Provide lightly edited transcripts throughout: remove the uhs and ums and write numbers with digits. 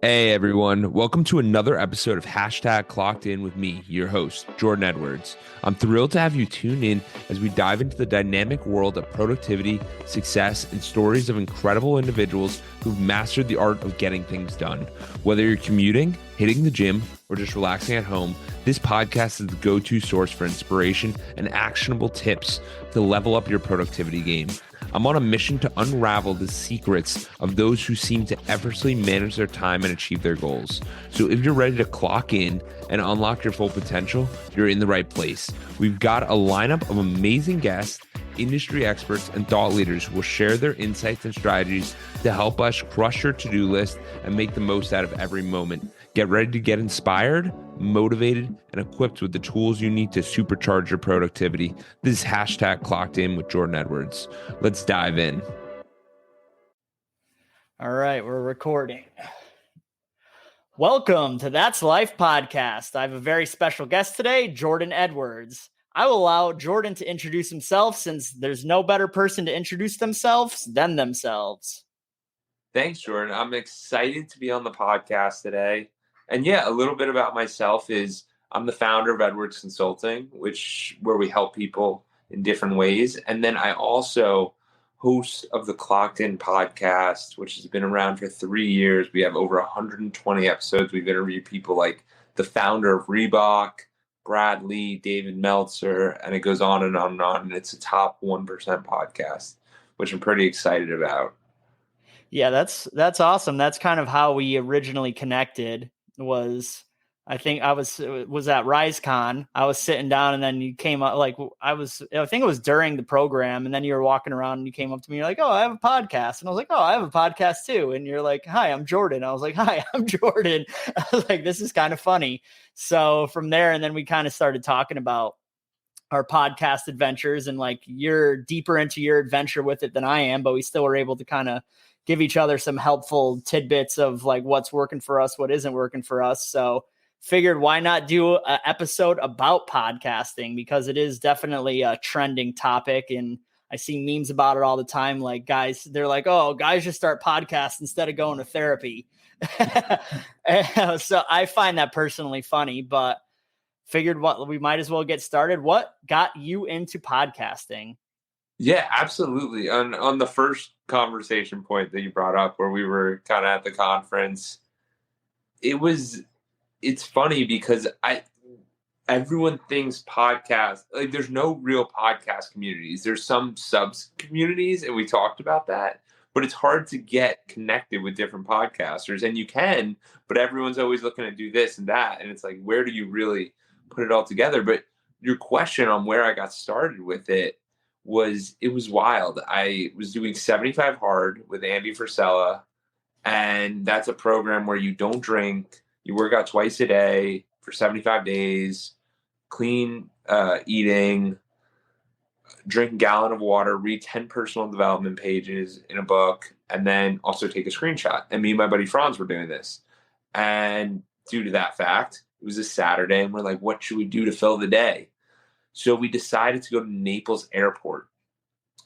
Hey everyone, welcome to another episode of Clockedin with me, your host, Jordan Edwards. I'm thrilled to have you tune in as we dive into the dynamic world of productivity, success, and stories of incredible individuals who've mastered the art of getting things done. Whether you're commuting, hitting the gym, or just relaxing at home, this podcast is the go-to source for inspiration and actionable tips to level up your productivity game. I'm on a mission to unravel the secrets of those who seem to effortlessly manage their time and achieve their goals. So if you're ready to clock in and unlock your full potential, you're in the right place. We've got a lineup of amazing guests, industry experts, and thought leaders who will share their insights and strategies to help us crush your to-do list and make the most out of every moment. Get ready to get inspired, motivated, and equipped with the tools you need to supercharge your productivity. This is #Clockedin with Jordan Edwards. Let's dive in. All right, we're recording. Welcome to That's Life Podcast. I have a very special guest today, Jordan Edwards. I will allow Jordan to introduce himself since there's no better person to introduce themselves than themselves. Thanks, Jordan. I'm excited to be on the podcast today. And yeah, a little bit about myself is I'm the founder of Edwards Consulting, where we help people in different ways. And then I also host of the Clockedin podcast, which has been around for 3 years. We have over 120 episodes. We've interviewed people like the founder of Reebok, Brad Lee, David Meltzer, and it goes on and on and on. And it's a top 1% podcast, which I'm pretty excited about. Yeah, that's awesome. That's kind of how we originally connected. I think I was at RiseCon. I was sitting down and then you came up I think it was during the program, and then you were walking around and you came up to me. You're like, "Oh, I have a podcast." And I was like, "Oh, I have a podcast too." And you're like, "Hi, I'm Jordan." I was like, "Hi, I'm Jordan." I was like, "This is kind of funny." So from there, and then we kind of started talking about our podcast adventures, and like you're deeper into your adventure with it than I am, but we still were able to kind of give each other some helpful tidbits of like what's working for us, what isn't working for us. So figured why not do an episode about podcasting, because it is definitely a trending topic. And I see memes about it all the time. Like they're like, "Oh, guys just start podcasts instead of going to therapy." So I find that personally funny, but figured we might as well get started. What got you into podcasting? Yeah, absolutely. On the first conversation point that you brought up where we were kind of at the conference, it's funny because everyone thinks podcast, like there's no real podcast communities. There's some subs communities, and we talked about that, but it's hard to get connected with different podcasters, and you can, but everyone's always looking to do this and that. And it's like, where do you really put it all together? But your question on where I got started with it was wild. I was doing 75 Hard with Andy Frisella, and that's a program where you don't drink, you work out twice a day for 75 days, clean eating, drink a gallon of water, read 10 personal development pages in a book, and then also take a screenshot. And me and my buddy Franz were doing this. And due to that fact, it was a Saturday, and we're like, what should we do to fill the day? So we decided to go to Naples Airport.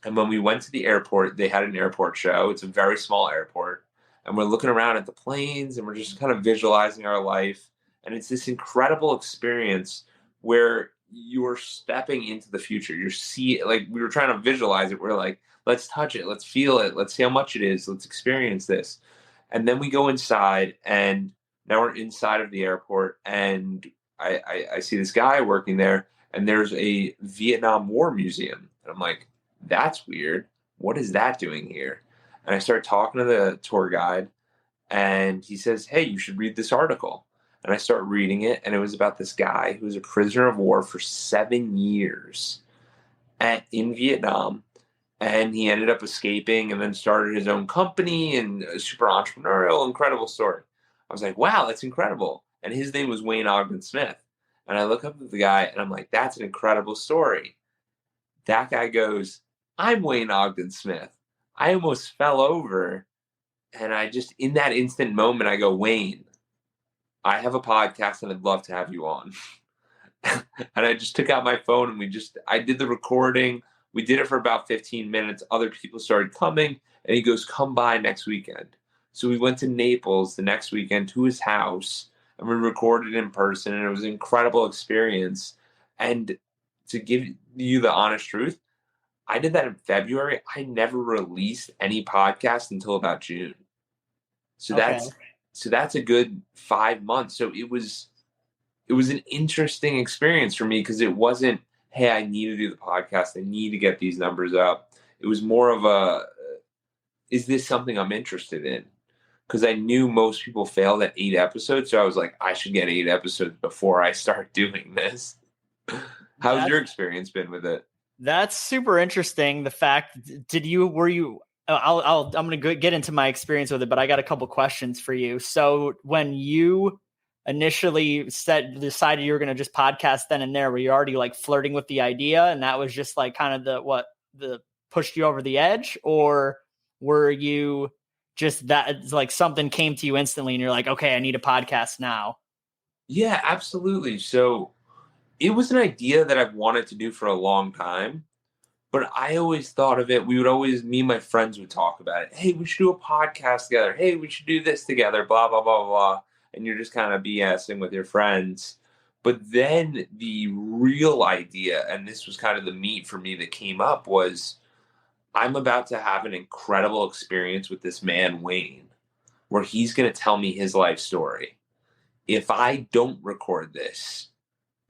And when we went to the airport, they had an airport show. It's a very small airport. And we're looking around at the planes, and we're just kind of visualizing our life. And it's this incredible experience where you're stepping into the future. Like we were trying to visualize it. We're like, let's touch it. Let's feel it. Let's see how much it is. Let's experience this. And then we go inside, and now we're inside of the airport, and I see this guy working there, and there's a Vietnam War museum. And I'm like, that's weird. What is that doing here? And I start talking to the tour guide, and he says, hey, you should read this article. And I start reading it, and it was about this guy who was a prisoner of war for 7 years in Vietnam. And he ended up escaping and then started his own company, and a super entrepreneurial, incredible story. I was like, wow, that's incredible. And his name was Wayne Ogden Smith. And I look up at the guy, and I'm like, that's an incredible story. That guy goes, I'm Wayne Ogden Smith. I almost fell over. And I just, in that instant moment, I go, Wayne, I have a podcast and I'd love to have you on. And I just took out my phone, and I did the recording. We did it for about 15 minutes. Other people started coming, and he goes, come by next weekend. So we went to Naples the next weekend to his house, and we recorded in person, and it was an incredible experience. And to give you the honest truth, I did that in February. I never released any podcast until about June. So Okay. that's a good 5 months. So it was an interesting experience for me because it wasn't, hey, I need to do the podcast. I need to get these numbers up. It was more of a, is this something I'm interested in? Because I knew most people failed at 8 episodes. So I was like, I should get 8 episodes before I start doing this. How's your experience been with it? That's super interesting. The fact, I'm going to get into my experience with it, but I got a couple questions for you. So when you initially decided you were going to just podcast then and there, were you already like flirting with the idea and that was just like kind of the pushed you over the edge, or were you just that like something came to you instantly and you're like, okay, I need a podcast now? Yeah, absolutely. So it was an idea that I've wanted to do for a long time, but I always thought of it. Me and my friends would talk about it. Hey, we should do a podcast together. Hey, we should do this together, blah, blah, blah, blah. And you're just kind of BSing with your friends. But then the real idea, and this was kind of the meat for me that came up, was I'm about to have an incredible experience with this man, Wayne, where he's going to tell me his life story. If I don't record this,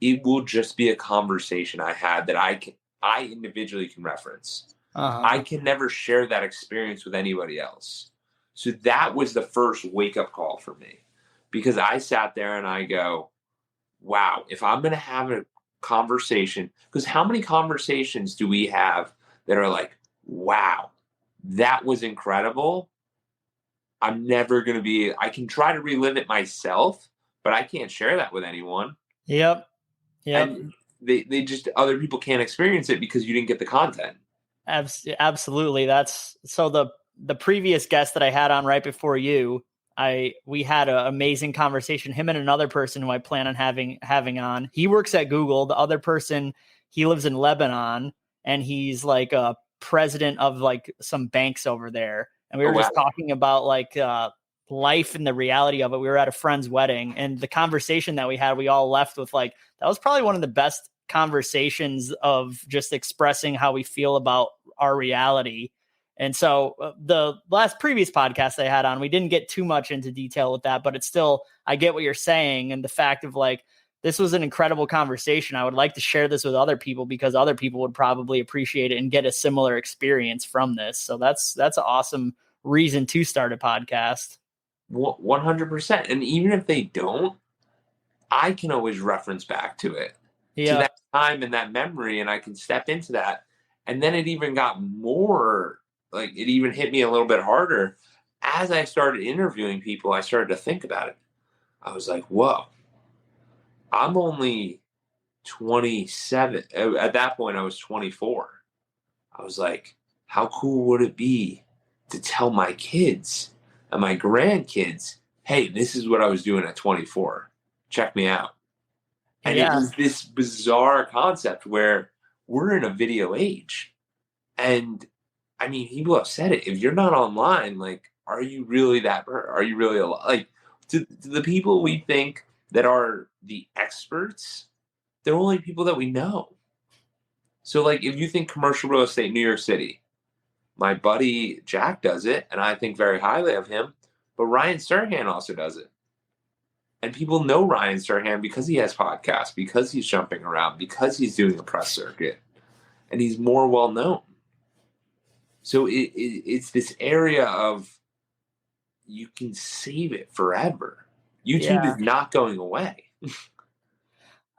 it will just be a conversation I had that I individually can reference. I can never share that experience with anybody else. So that was the first wake-up call for me, because I sat there and I go, wow, if I'm going to have a conversation, because how many conversations do we have that are like, wow, that was incredible. I'm never going to I can try to relive it myself, but I can't share that with anyone. Yep. And they just, other people can't experience it because you didn't get the content. Absolutely. That's so the previous guest that I had on right before you, we had an amazing conversation. Him and another person who I plan on having on. He works at Google. The other person, he lives in Lebanon, and he's like a president of like some banks over there. And we were just talking about like life and the reality of it. We were at a friend's wedding, and the conversation that we had, we all left with like, that was probably one of the best conversations of just expressing how we feel about our reality. And so the previous podcast I had on, we didn't get too much into detail with that, but it's still, I get what you're saying. And the fact of like, this was an incredible conversation. I would like to share this with other people because other people would probably appreciate it and get a similar experience from this. So that's an awesome reason to start a podcast. 100%. And even if they don't, I can always reference back to it, to that time and that memory, and I can step into that. And then it even got more, like it even hit me a little bit harder. As I started interviewing people, I started to think about it. I was like, whoa, I'm only 27. At that point, I was 24. I was like, how cool would it be to tell my kids and my grandkids, hey, this is what I was doing at 24. Check me out. And it was this bizarre concept where we're in a video age. And I mean, people have said it. If you're not online, like, are you really are you really like, to the people we think that are the experts, they're only people that we know. So like, if you think commercial real estate in New York City, my buddy Jack does it, and I think very highly of him, but Ryan Serhant also does it. And people know Ryan Serhant because he has podcasts, because he's jumping around, because he's doing a press circuit, and he's more well known. So it's this area of, you can save it forever. YouTube is not going away.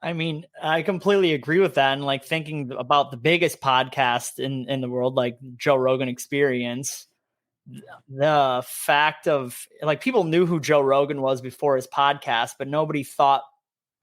I mean, I completely agree with that. And like thinking about the biggest podcast in the world, like Joe Rogan Experience, the fact of like, people knew who Joe Rogan was before his podcast, but nobody thought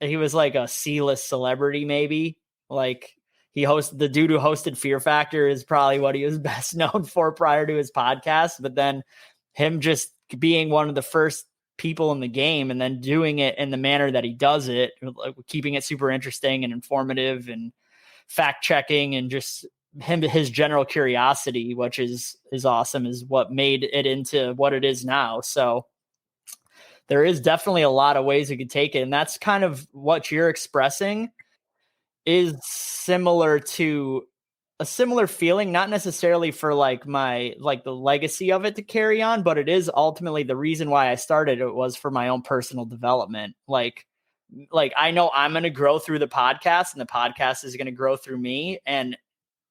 he was like a C-list celebrity. Maybe like the dude who hosted Fear Factor is probably what he was best known for prior to his podcast. But then him just being one of the first people in the game and then doing it in the manner that he does it, like keeping it super interesting and informative and fact checking and just his general curiosity, which is awesome, is what made it into what it is now. So there is definitely a lot of ways you could take it. And that's kind of what you're expressing is similar to a similar feeling, not necessarily for like the legacy of it to carry on, but it is ultimately the reason why I started it was for my own personal development. Like I know I'm going to grow through the podcast and the podcast is going to grow through me. And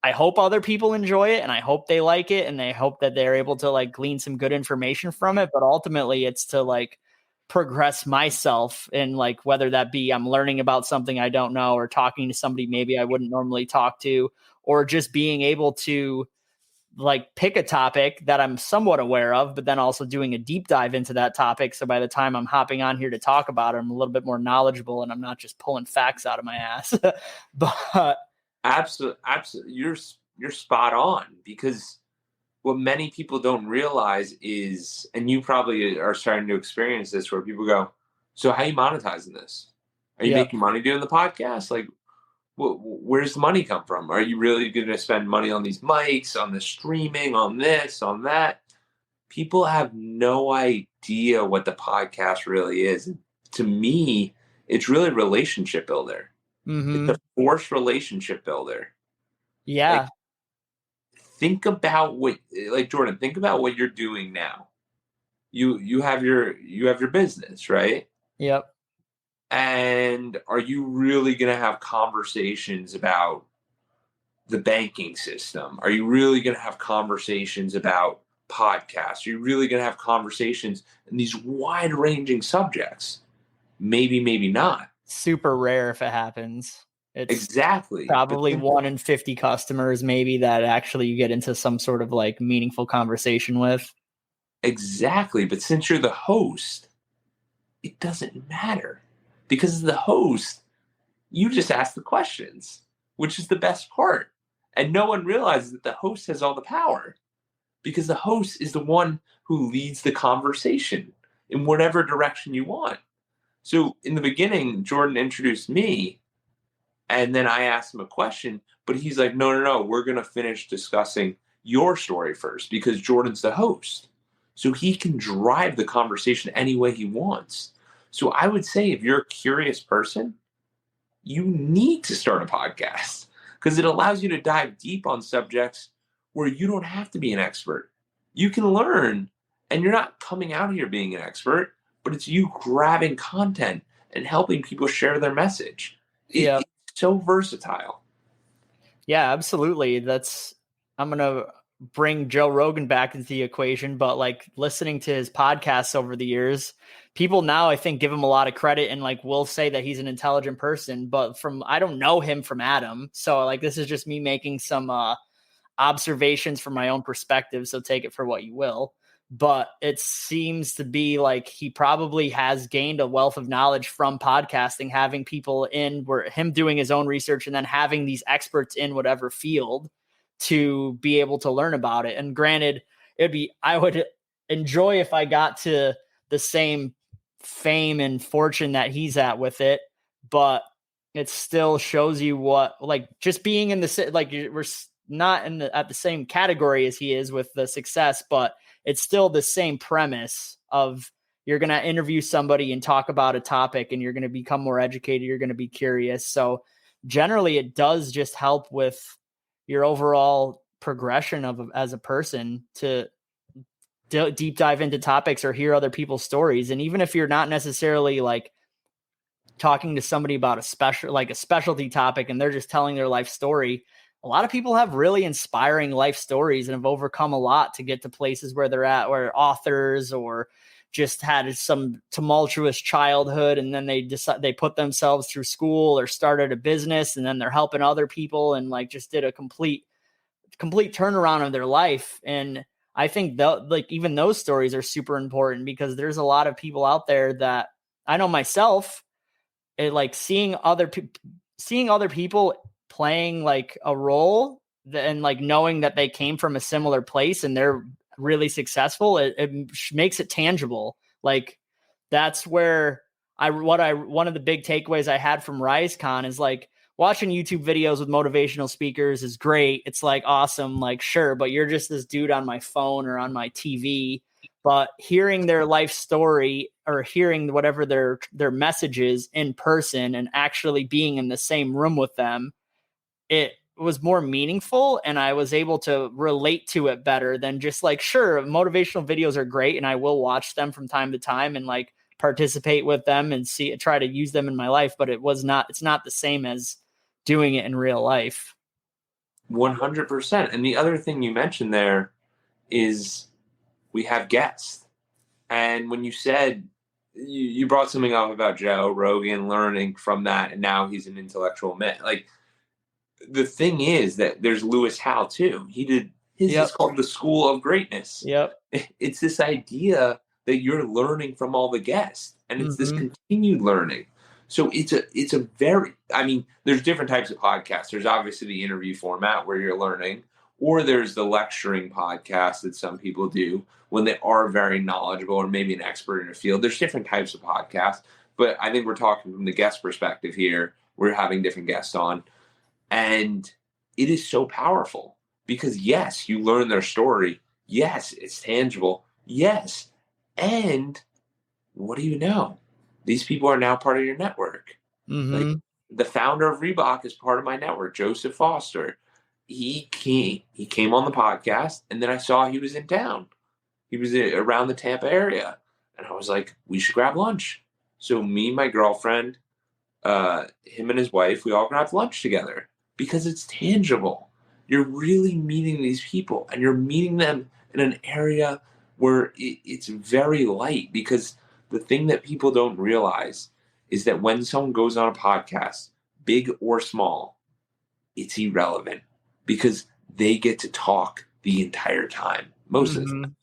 I hope other people enjoy it and I hope they like it and they hope that they're able to like glean some good information from it. But ultimately it's to like progress myself and like whether that be I'm learning about something I don't know or talking to somebody maybe I wouldn't normally talk to, or just being able to like pick a topic that I'm somewhat aware of, but then also doing a deep dive into that topic. So by the time I'm hopping on here to talk about it, I'm a little bit more knowledgeable and I'm not just pulling facts out of my ass. But absolutely, you're spot on, because what many people don't realize is, and you probably are starting to experience this, where people go, so how are you monetizing this? Are you making money doing the podcast? Like, where's the money come from? Are you really going to spend money on these mics, on the streaming, on this, on that? People have no idea what the podcast really is. And to me, it's really a relationship builder. Mm-hmm. It's a forced relationship builder. Yeah. Like, think about Jordan, think about what you're doing now. You have your business, right? Yep. And are you really going to have conversations about the banking system? Are you really going to have conversations about podcasts? Are you really going to have conversations in these wide-ranging subjects? Maybe, maybe not. Super rare if it happens. It's exactly probably 1 in 50 customers maybe that actually you get into some sort of like meaningful conversation with. Exactly. But since you're the host, it doesn't matter, because as the host, you just ask the questions, which is the best part. And no one realizes that the host has all the power, because the host is the one who leads the conversation in whatever direction you want. So in the beginning, Jordan introduced me, and then I asked him a question, but he's like, no, we're going to finish discussing your story first, because Jordan's the host. So he can drive the conversation any way he wants. So I would say if you're a curious person, you need to start a podcast, because it allows you to dive deep on subjects where you don't have to be an expert. You can learn, and you're not coming out here being an expert, but it's you grabbing content and helping people share their message. It's so versatile. Yeah, absolutely. I'm going to bring Joe Rogan back into the equation, but like listening to his podcasts over the years, people now I think give him a lot of credit and like will say that he's an intelligent person, but I don't know him from Adam. So like, this is just me making some observations from my own perspective. So take it for what you will. But it seems to be like he probably has gained a wealth of knowledge from podcasting, having people in, where him doing his own research and then having these experts in whatever field to be able to learn about it. And granted, I would enjoy if I got to the same fame and fortune that he's at with it, but it still shows you what, like, just being in the, like, we're not at the same category as he is with the success, but it's still the same premise of you're going to interview somebody and talk about a topic and you're going to become more educated. You're going to be curious. So generally it does just help with your overall progression as a person to deep dive into topics or hear other people's stories. And even if you're not necessarily like talking to somebody about a specialty topic and they're just telling their life story, a lot of people have really inspiring life stories and have overcome a lot to get to places where they're at, where authors or just had some tumultuous childhood. And then they put themselves through school or started a business, and then they're helping other people and like just did a complete turnaround of their life. And I think even those stories are super important, because there's a lot of people out there that I know myself, like seeing other people playing like a role and like knowing that they came from a similar place and they're really successful. It makes it tangible. Like that's where one of the big takeaways I had from RiseCon is like, watching YouTube videos with motivational speakers is great. It's like awesome, like sure, but you're just this dude on my phone or on my TV. But hearing their life story or hearing whatever their message is in person and actually being in the same room with them, it was more meaningful, and I was able to relate to it better than just like, sure, motivational videos are great and I will watch them from time to time and like participate with them and try to use them in my life, but it's not the same as doing it in real life. 100%. And the other thing you mentioned there is we have guests. And when you said you brought something up about Joe Rogan learning from that, and now he's an intellectual man. Like, the thing is that there's Lewis Howell too. He did his is called the School of Greatness. Yep. It's this idea that you're learning from all the guests, and it's this continued learning. So it's a very, I mean, there's different types of podcasts. There's obviously the interview format where you're learning, or there's the lecturing podcast that some people do when they are very knowledgeable or maybe an expert in a field. There's different types of podcasts, but I think we're talking from the guest perspective here. We're having different guests on. And it is so powerful because, yes, you learn their story. Yes, it's tangible. Yes. And what do you know? These people are now part of your network. Like, the founder of Reebok is part of my network, Joseph Foster. He came on the podcast, and then I saw he was in town. He was around the Tampa area. And I was like, we should grab lunch. So me, my girlfriend, him and his wife, we all grabbed lunch together. Because it's tangible. You're really meeting these people, and you're meeting them in an area where it's very light. Because the thing that people don't realize is that when someone goes on a podcast, big or small, it's irrelevant because they get to talk the entire time, most of the time.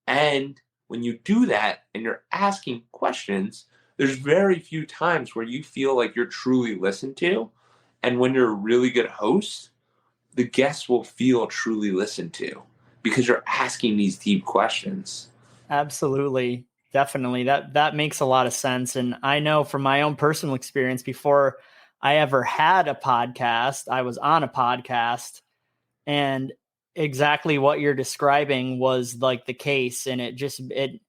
And when you do that and you're asking questions, there's very few times where you feel like you're truly listened to. And when you're a really good host, the guests will feel truly listened to because you're asking these deep questions. Absolutely. Definitely. That makes a lot of sense. And I know from my own personal experience, before I ever had a podcast, I was on a podcast, and exactly what you're describing was like the case. And it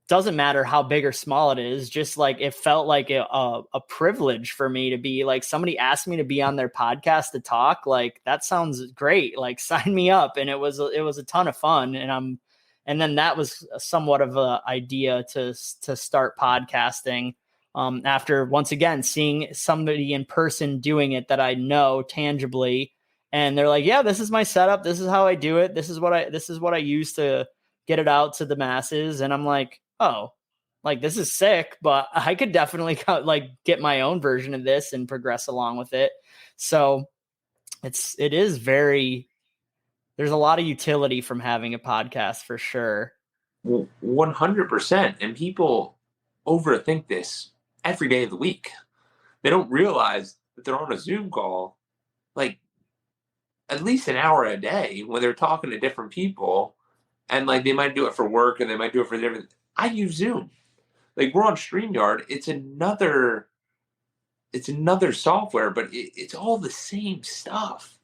doesn't matter how big or small it is. Just like it felt like a privilege for me to be like, somebody asked me to be on their podcast to talk. Like, that sounds great. Like, sign me up. And it was a ton of fun. And then that was somewhat of an idea to start podcasting. After once again seeing somebody in person doing it that I know tangibly, and they're like, yeah, this is my setup. This is how I do it. This is what I use to get it out to the masses. And I'm like, oh, like, this is sick, but I could definitely like get my own version of this and progress along with it. So it is there's a lot of utility from having a podcast for sure. 100%. And people overthink this every day of the week. They don't realize that they're on a Zoom call, like, at least an hour a day when they're talking to different people. And like, they might do it for work and they might do it for different. I use Zoom. Like, we're on StreamYard. It's another software, but it's all the same stuff.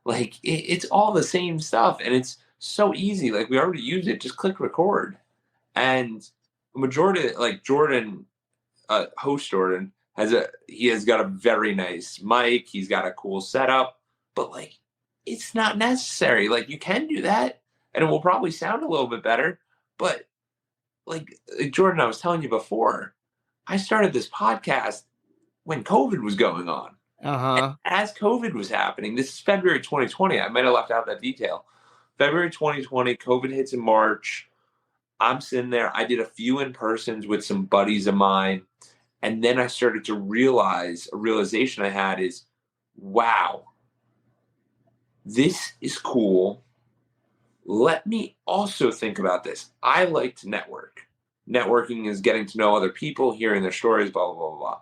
Like, it's all the same stuff, and it's so easy. Like, we already use it. Just click record. And the majority, like Jordan, host Jordan, he has got a very nice mic. He's got a cool setup, but like, it's not necessary. Like, you can do that, and it will probably sound a little bit better. But like Jordan, I was telling you before, I started this podcast when COVID was going on. And as COVID was happening, this is February 2020. I might have left out that detail. February 2020, COVID hits in March. I'm sitting there. I did a few in-persons with some buddies of mine. And then I started to realize, a realization I had is, wow, this is cool. Let me also think about this. I like to network. Networking is getting to know other people, hearing their stories, blah, blah, blah, blah.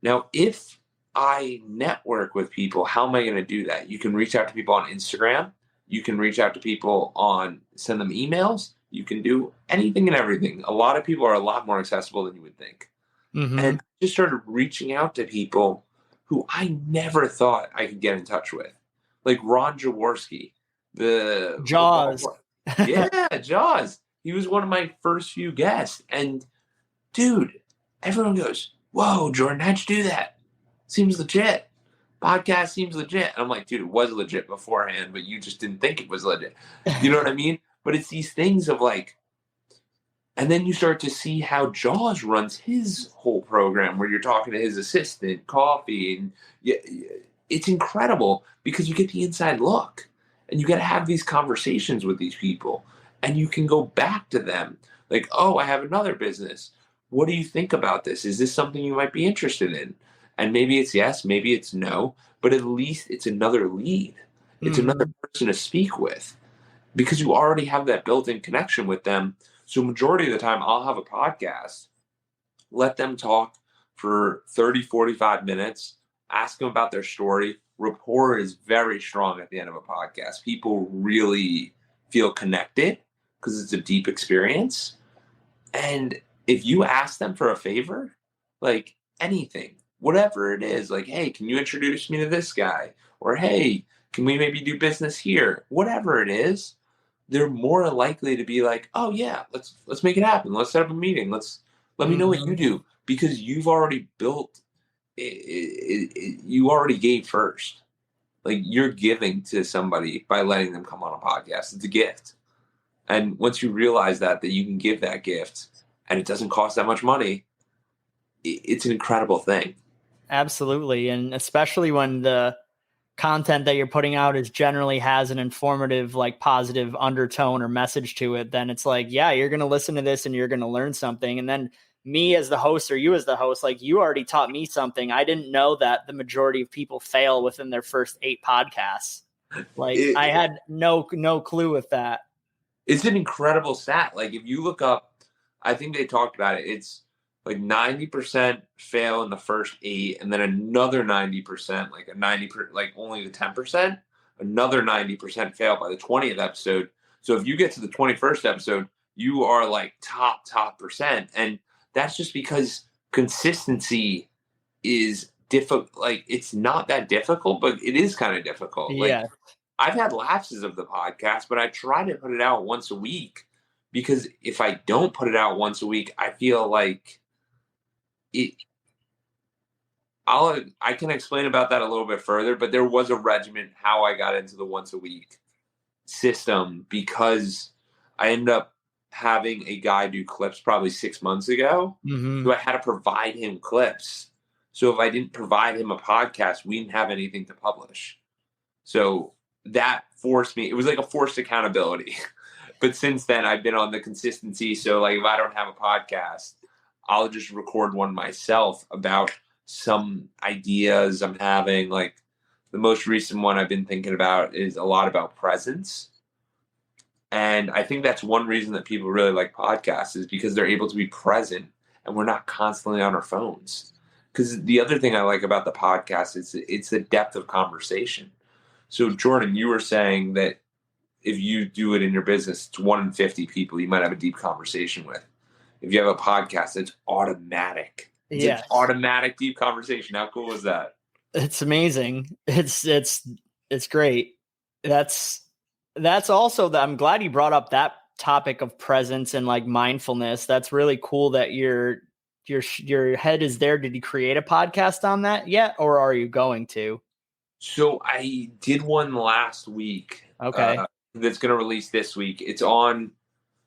Now, if I network with people, how am I going to do that? You can reach out to people on Instagram. You can reach out to people send them emails. You can do anything and everything. A lot of people are a lot more accessible than you would think. And I just started reaching out to people who I never thought I could get in touch with. Like Ron Jaworski, the Jaws. football player. Yeah, Jaws. He was one of my first few guests. And dude, everyone goes, whoa, Jordan, how'd you do that? Seems legit. Podcast seems legit. And I'm like, dude, it was legit beforehand, but you just didn't think it was legit. You know what I mean? But it's these things of like, and then you start to see how Jaws runs his whole program where you're talking to his assistant, Coffee, and it's incredible because you get the inside look and you got to have these conversations with these people and you can go back to them like, oh, I have another business. What do you think about this? Is this something you might be interested in? And maybe it's yes, maybe it's no, but at least it's another lead. It's another person to speak with because you already have that built-in connection with them. So majority of the time I'll have a podcast, let them talk for 30, 45 minutes, ask them about their story. Rapport is very strong at the end of a podcast. People really feel connected because it's a deep experience. And if you ask them for a favor, like anything, whatever it is, like, hey, can you introduce me to this guy? Or, hey, can we maybe do business here? Whatever it is, they're more likely to be like, oh yeah, let's make it happen. Let's set up a meeting. Let me know what you do because you've already built you already gave first. Like you're giving to somebody by letting them come on a podcast. It's a gift. And once you realize that you can give that gift and it doesn't cost that much money, it's an incredible thing. Absolutely. And especially when the content that you're putting out is generally has an informative, like positive undertone or message to it, then it's like, yeah, you're going to listen to this and you're going to learn something. And then me as the host or you as the host, like you already taught me something. I didn't know that the majority of people fail within their first 8 podcasts. Like I had no clue with that. It's an incredible stat. Like if you look up, I think they talked about it. It's like 90% fail in the first 8, and then another 90%, like only the 10%, another 90% fail by the 20th episode. So if you get to the 21st episode, you are like top percent. And that's just because consistency is difficult. Like it's not that difficult, but it is kind of difficult. Yeah. Like I've had lapses of the podcast, but I try to put it out once a week because if I don't put it out once a week, I feel like I can explain about that a little bit further, but there was a regimen how I got into the once a week system because I ended up having a guy do clips probably 6 months ago. So I had to provide him clips. So if I didn't provide him a podcast, we didn't have anything to publish. So that forced me, it was like a forced accountability. But since then I've been on the consistency. So like if I don't have a podcast, I'll just record one myself about some ideas I'm having. Like the most recent one I've been thinking about is a lot about presence. And I think that's one reason that people really like podcasts is because they're able to be present and we're not constantly on our phones. Because the other thing I like about the podcast is it's the depth of conversation. So Jordan, you were saying that if you do it in your business, it's 1 in 50 people you might have a deep conversation with. If you have a podcast, it's automatic. It's an automatic deep conversation. How cool is that? It's amazing. It's great. That's also that I'm glad you brought up that topic of presence and like mindfulness. That's really cool that your head is there. Did you create a podcast on that yet? Or are you going to? So I did one last week. Okay. That's going to release this week. It's on.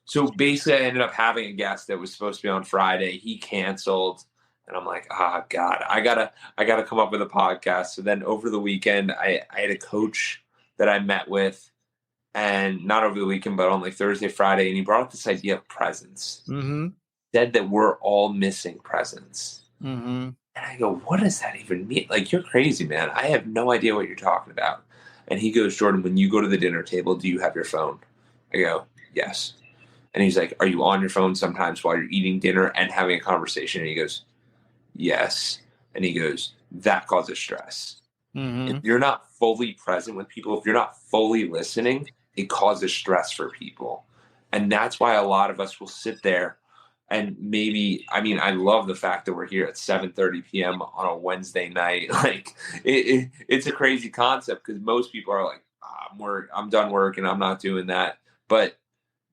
So basically, I ended up having a guest that was supposed to be on Friday. He canceled, and I'm like, oh God, I gotta come up with a podcast. So then over the weekend, I had a coach that I met with, and not over the weekend, but on like Thursday, Friday, and he brought up this idea of presence. Said that we're all missing presence. And I go, what does that even mean? Like, you're crazy, man. I have no idea what you're talking about. And he goes, Jordan, when you go to the dinner table, do you have your phone? I go, yes. And he's like, are you on your phone sometimes while you're eating dinner and having a conversation? And he goes, yes. And he goes, that causes stress. If you're not fully present with people, if you're not fully listening, it causes stress for people. And that's why a lot of us will sit there And maybe, I mean, I love the fact that we're here at 7:30 p.m. on a Wednesday night. Like it's a crazy concept because most people are like, I'm done work and I'm not doing that. But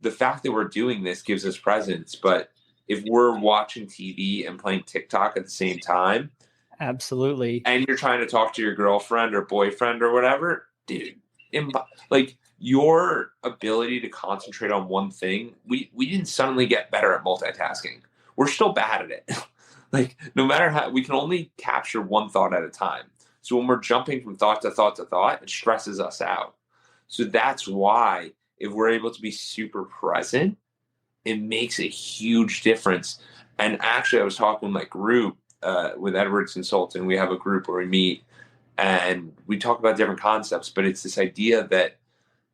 the fact that we're doing this gives us presence. But if we're watching TV and playing TikTok at the same time, absolutely, and you're trying to talk to your girlfriend or boyfriend or whatever, dude, like your ability to concentrate on one thing, we didn't suddenly get better at multitasking. We're still bad at it. Like no matter how, we can only capture one thought at a time. So when we're jumping from thought to thought to thought, it stresses us out. So that's why if we're able to be super present, it makes a huge difference. And actually, I was talking with my group with Edwards Consulting. We have a group where we meet and we talk about different concepts, but it's this idea that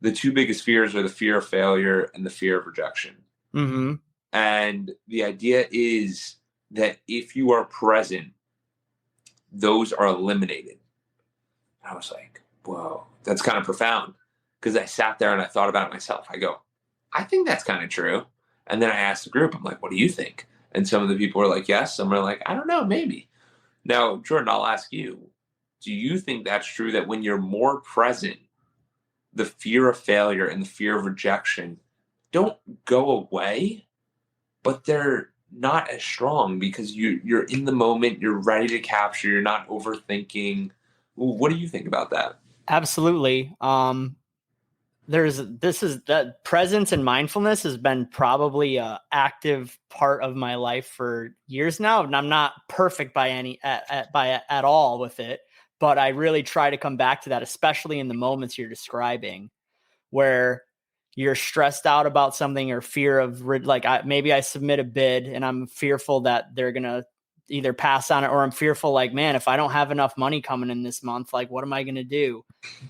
the two biggest fears are the fear of failure and the fear of rejection. Mm-hmm. And the idea is that if you are present, those are eliminated. And I was like, whoa, that's kind of profound. Because I sat there and I thought about it myself. I go, I think that's kind of true. And then I asked the group, I'm like, what do you think? And some of the people were like, yes. Some were like, I don't know, maybe. Now, Jordan, I'll ask you, do you think that's true that when you're more present, the fear of failure and the fear of rejection don't go away, but they're not as strong because you're in the moment, you're ready to capture, you're not overthinking. What do you think about that? Absolutely. That presence and mindfulness has been probably a active part of my life for years now. And I'm not perfect at all with it, but I really try to come back to that, especially in the moments you're describing where you're stressed out about something or fear of maybe I submit a bid and I'm fearful that they're going to either pass on it, or I'm fearful like, man, if I don't have enough money coming in this month, like, what am I going to do?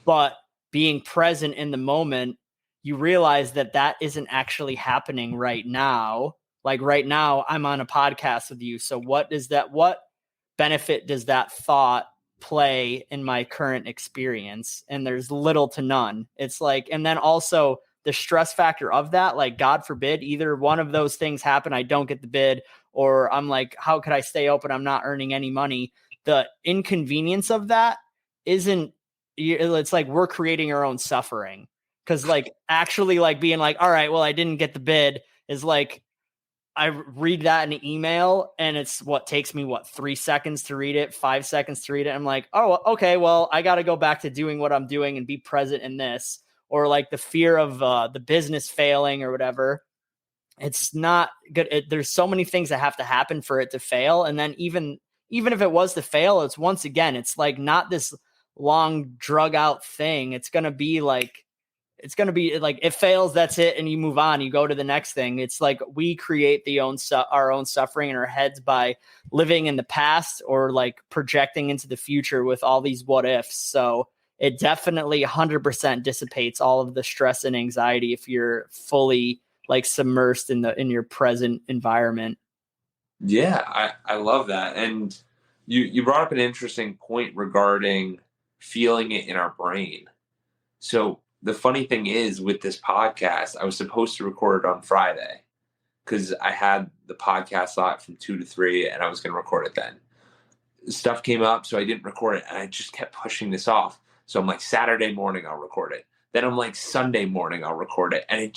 But being present in the moment, you realize that isn't actually happening right now. Like right now, I'm on a podcast with you. So what benefit does that thought play in my current experience? And there's little to none. It's like, and then also the stress factor of that, like, God forbid, either one of those things happen, I don't get the bid, or I'm like, how could I stay open? I'm not earning any money. The inconvenience of that it's like we're creating our own suffering. Cause like actually like being like, all right, well, I didn't get the bid is like, I read that in an email and it's takes me 3 seconds to read it, 5 seconds to read it. I'm like, oh, okay, well, I got to go back to doing what I'm doing and be present in this. Or like the fear of the business failing or whatever. It's not good. There's so many things that have to happen for it to fail. And then even if it was to fail, it's once again, it's like not this long drug out thing. It's going to be like it fails, that's it, and you move on, you go to the next thing. It's like we create our own suffering in our heads by living in the past or like projecting into the future with all these what ifs. So it definitely 100% dissipates all of the stress and anxiety if you're fully like submersed in your present environment. Yeah, I love that. And you brought up an interesting point regarding feeling it in our brain. So the funny thing is with this podcast, I was supposed to record it on Friday because I had the podcast slot from 2 to 3 and I was going to record it then. Stuff came up, so I didn't record it and I just kept pushing this off. So I'm like, Saturday morning, I'll record it. Then I'm like, Sunday morning, I'll record it. And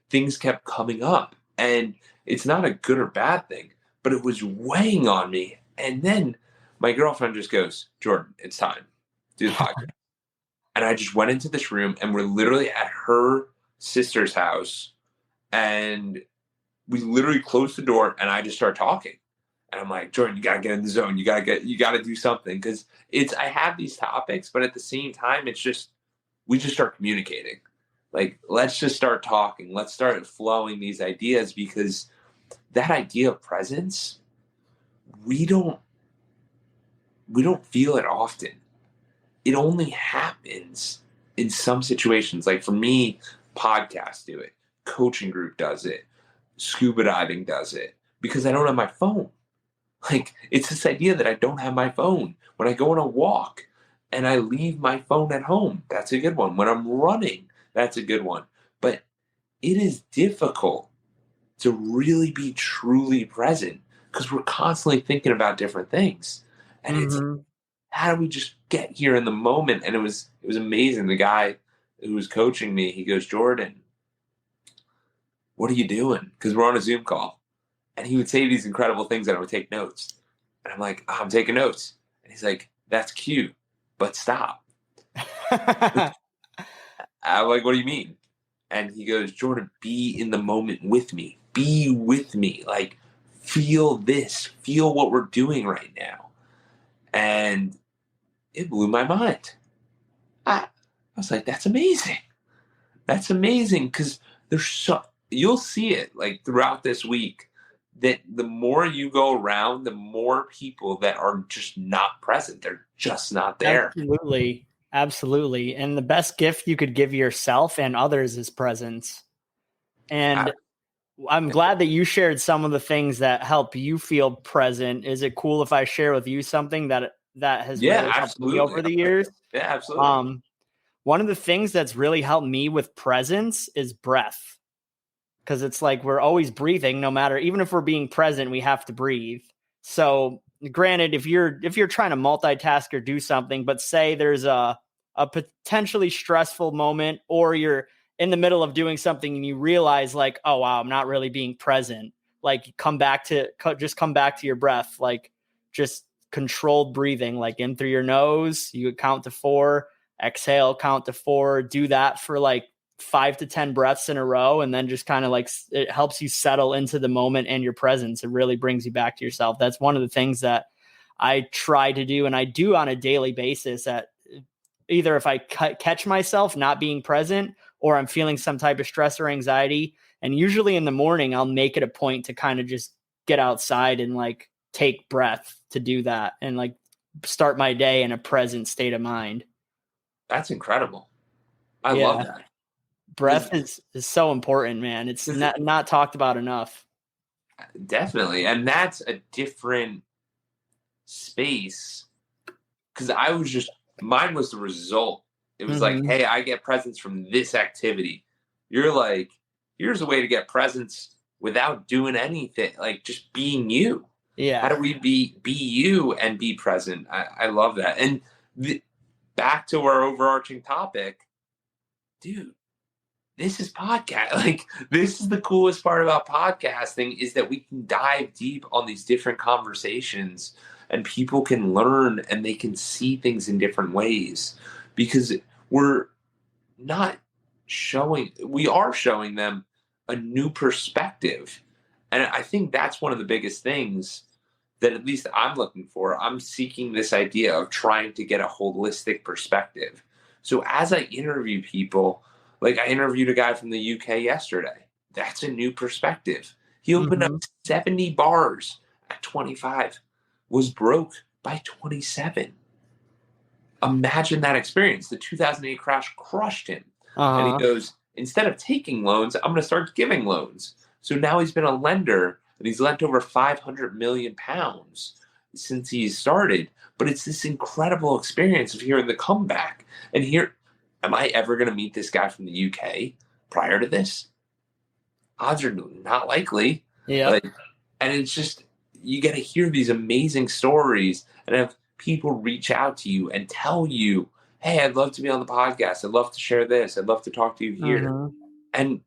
things kept coming up. And it's not a good or bad thing, but it was weighing on me. And then my girlfriend just goes, Jordan, it's time. Do the podcast. And I just went into this room and we're literally at her sister's house. And we literally closed the door and I just started talking. And I'm like, Jordan, you got to get in the zone. You got to do something. Because I have these topics, but at the same time, we just start communicating. Like, let's just start talking. Let's start flowing these ideas, because that idea of presence, we don't feel it often. It only happens in some situations. Like for me, podcasts do it. Coaching group does it. Scuba diving does it. Because I don't have my phone. Like, it's this idea that I don't have my phone. When I go on a walk and I leave my phone at home, that's a good one. When I'm running, that's a good one. But it is difficult to really be truly present, because we're constantly thinking about different things. And it's, how do we just get here in the moment? And it was amazing. The guy who was coaching me, he goes, Jordan, what are you doing? Because we're on a Zoom call. And he would say these incredible things, and I would take notes. And I'm like, oh, I'm taking notes. And he's like, that's cute, but stop. I'm like, what do you mean? And he goes, Jordan, be in the moment with me. Be with me. Like, feel this. Feel what we're doing right now. And it blew my mind. I was like, that's amazing. That's amazing, because you'll see it like throughout this week, that the more you go around, the more people that are just not present. They're just not there. Absolutely. And the best gift you could give yourself and others is presence. And I'm glad that you shared some of the things that help you feel present. Is it cool if I share with you something that has really helped me over the years? Yeah, absolutely. One of the things that's really helped me with presence is breath. Because it's like we're always breathing, no matter, even if we're being present, we have to breathe. So granted, if you're trying to multitask or do something, but say there's a potentially stressful moment, or you're in the middle of doing something and you realize like, oh, wow, I'm not really being present. Like come back to your breath, like just controlled breathing, like in through your nose, you count to 4, exhale, count to 4, do that for like 5 to 10 breaths in a row. And then just kind of like, it helps you settle into the moment and your presence. It really brings you back to yourself. That's one of the things that I try to do. And I do on a daily basis, at either if I catch myself not being present, or I'm feeling some type of stress or anxiety. And usually in the morning, I'll make it a point to kind of just get outside and like take breath to do that, and like start my day in a present state of mind. That's incredible. I love that. Breath is so important, man. It's not talked about enough. Definitely. And that's a different space, because mine was the result. It was like, hey, I get presence from this activity. You're like, here's a way to get presence without doing anything, like just being you. Yeah. How do we be you and be present? I love that. And back to our overarching topic, dude, this is podcast. Like, this is the coolest part about podcasting, is that we can dive deep on these different conversations, and people can learn and they can see things in different ways, because we are showing them a new perspective. And I think that's one of the biggest things that at least I'm looking for. I'm seeking this idea of trying to get a holistic perspective. So as I interview people, like I interviewed a guy from the UK yesterday. That's a new perspective. He opened up 70 bars at 25, was broke by 27. Imagine that experience. The 2008 crash crushed him. And he goes, instead of taking loans, I'm going to start giving loans. So now he's been a lender, and he's lent over 500 million pounds since he started. But it's this incredible experience of hearing the comeback. And here, am I ever going to meet this guy from the UK prior to this? Odds are not likely. Yeah. And it's just, you get to hear these amazing stories and have people reach out to you and tell you, hey, I'd love to be on the podcast. I'd love to share this. I'd love to talk to you here. And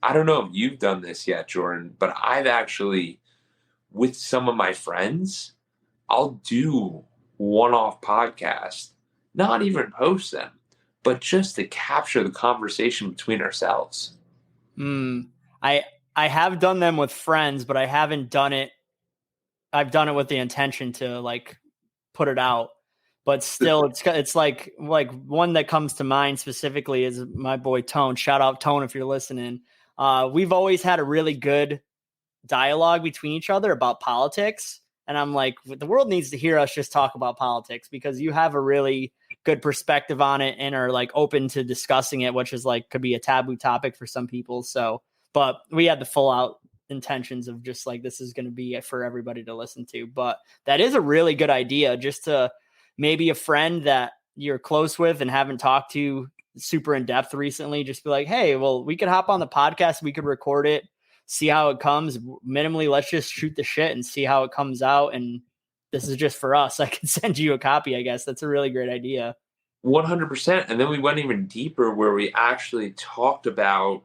I don't know if you've done this yet, Jordan, but I've actually, with some of my friends, I'll do one-off podcasts, not even post them, but just to capture the conversation between ourselves. I have done them with friends, but I haven't done it. I've done it with the intention to like put it out, but still it's like one that comes to mind specifically is my boy Tone. Shout out Tone if you're listening. We've always had a really good dialogue between each other about politics. And I'm like, the world needs to hear us just talk about politics, because you have a really good perspective on it and are like open to discussing it, which is like, could be a taboo topic for some people. So, but we had the full out intentions of just like, this is going to be for everybody to listen to. But that is a really good idea, just to maybe a friend that you're close with and haven't talked to super in depth recently, just be like, hey, well, we could hop on the podcast. We could record it. see how it comes. Minimally, let's just shoot the shit and see how it comes out. And this is just for us. I can send you a copy, I guess. That's a really great idea. 100%. And then we went even deeper where we actually talked about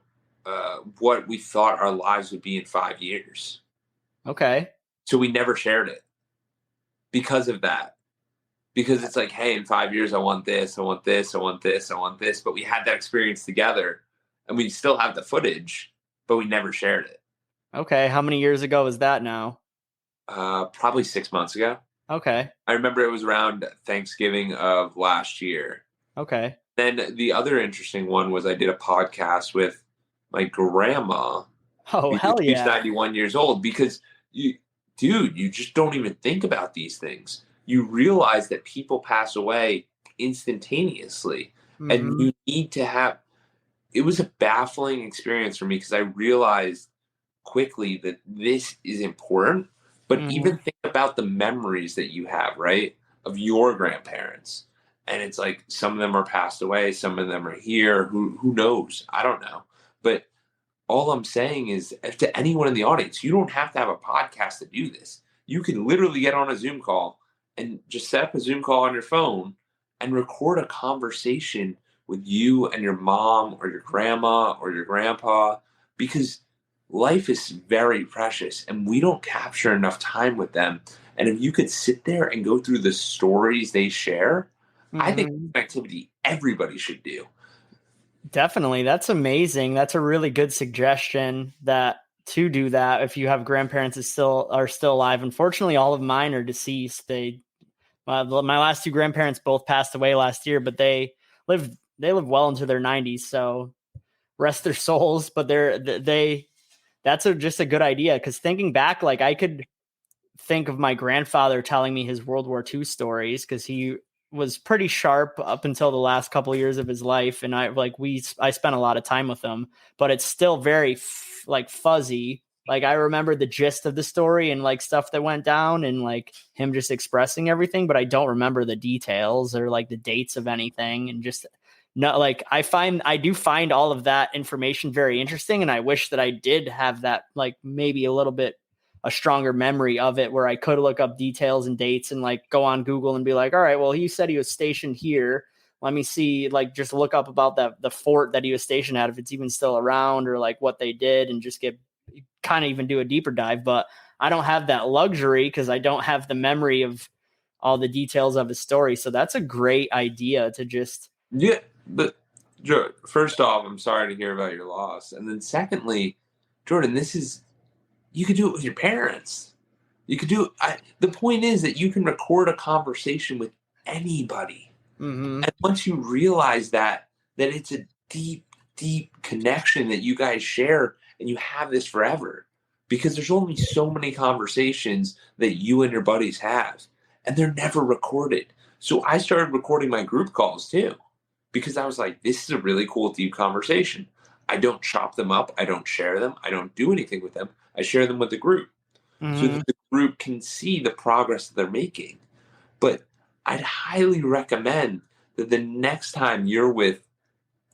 what we thought our lives would be in 5 years. Okay. So we never shared it because of that. Because it's like, hey, in 5 years, I want this, I want this, I want this, I want this. But we had that experience together and we still have the footage, but we never shared it. Okay. How many years ago was that now? Probably 6 months ago. Okay. I remember it was around Thanksgiving of last year. Okay. Then the other interesting one was I did a podcast with my grandma. Oh, hell yeah. She's 91 years old because you just don't even think about these things. You realize that people pass away instantaneously and you need to have, it was a baffling experience for me because I realized quickly that this is important, but even think about the memories that you have, right? Of your grandparents. And it's like, some of them are passed away. Some of them are here. Who knows? I don't know. But all I'm saying is to anyone in the audience, you don't have to have a podcast to do this. You can literally get on a Zoom call and just set up a Zoom call on your phone and record a conversation with you and your mom or your grandma or your grandpa, because life is very precious and we don't capture enough time with them. And if you could sit there and go through the stories they share, I think it's an activity everybody should do. Definitely. That's amazing. That's a really good suggestion to do that if you have grandparents that are still alive. Unfortunately, all of mine are deceased. My last two grandparents both passed away last year, but they live well into their 90s. So rest their souls. But that's just a good idea. Because thinking back, like I could think of my grandfather telling me his World War II stories because he was pretty sharp up until the last couple of years of his life. And I spent a lot of time with him, but it's still very fuzzy. Like I remember the gist of the story and like stuff that went down and like him just expressing everything, but I don't remember the details or like the dates of anything. And just not like I do find all of that information very interesting. And I wish that I did have that, like maybe a little bit a stronger memory of it where I could look up details and dates and like go on Google and be like, all right, well, he said he was stationed here. Let me see, like just look up about the fort that he was stationed at, if it's even still around or like what they did, and just kind of even do a deeper dive. But I don't have that luxury because I don't have the memory of all the details of his story. So that's a great idea to just. Yeah. But first off, I'm sorry to hear about your loss. And then secondly, Jordan, you could do it with your parents. You could do it. The point is that you can record a conversation with anybody. And once you realize that it's a deep, deep connection that you guys share and you have this forever, because there's only so many conversations that you and your buddies have and they're never recorded. So I started recording my group calls too, because I was like, this is a really cool, deep conversation. I don't chop them up. I don't share them. I don't do anything with them. I share them with the group so that the group can see the progress that they're making. But I'd highly recommend that the next time you're with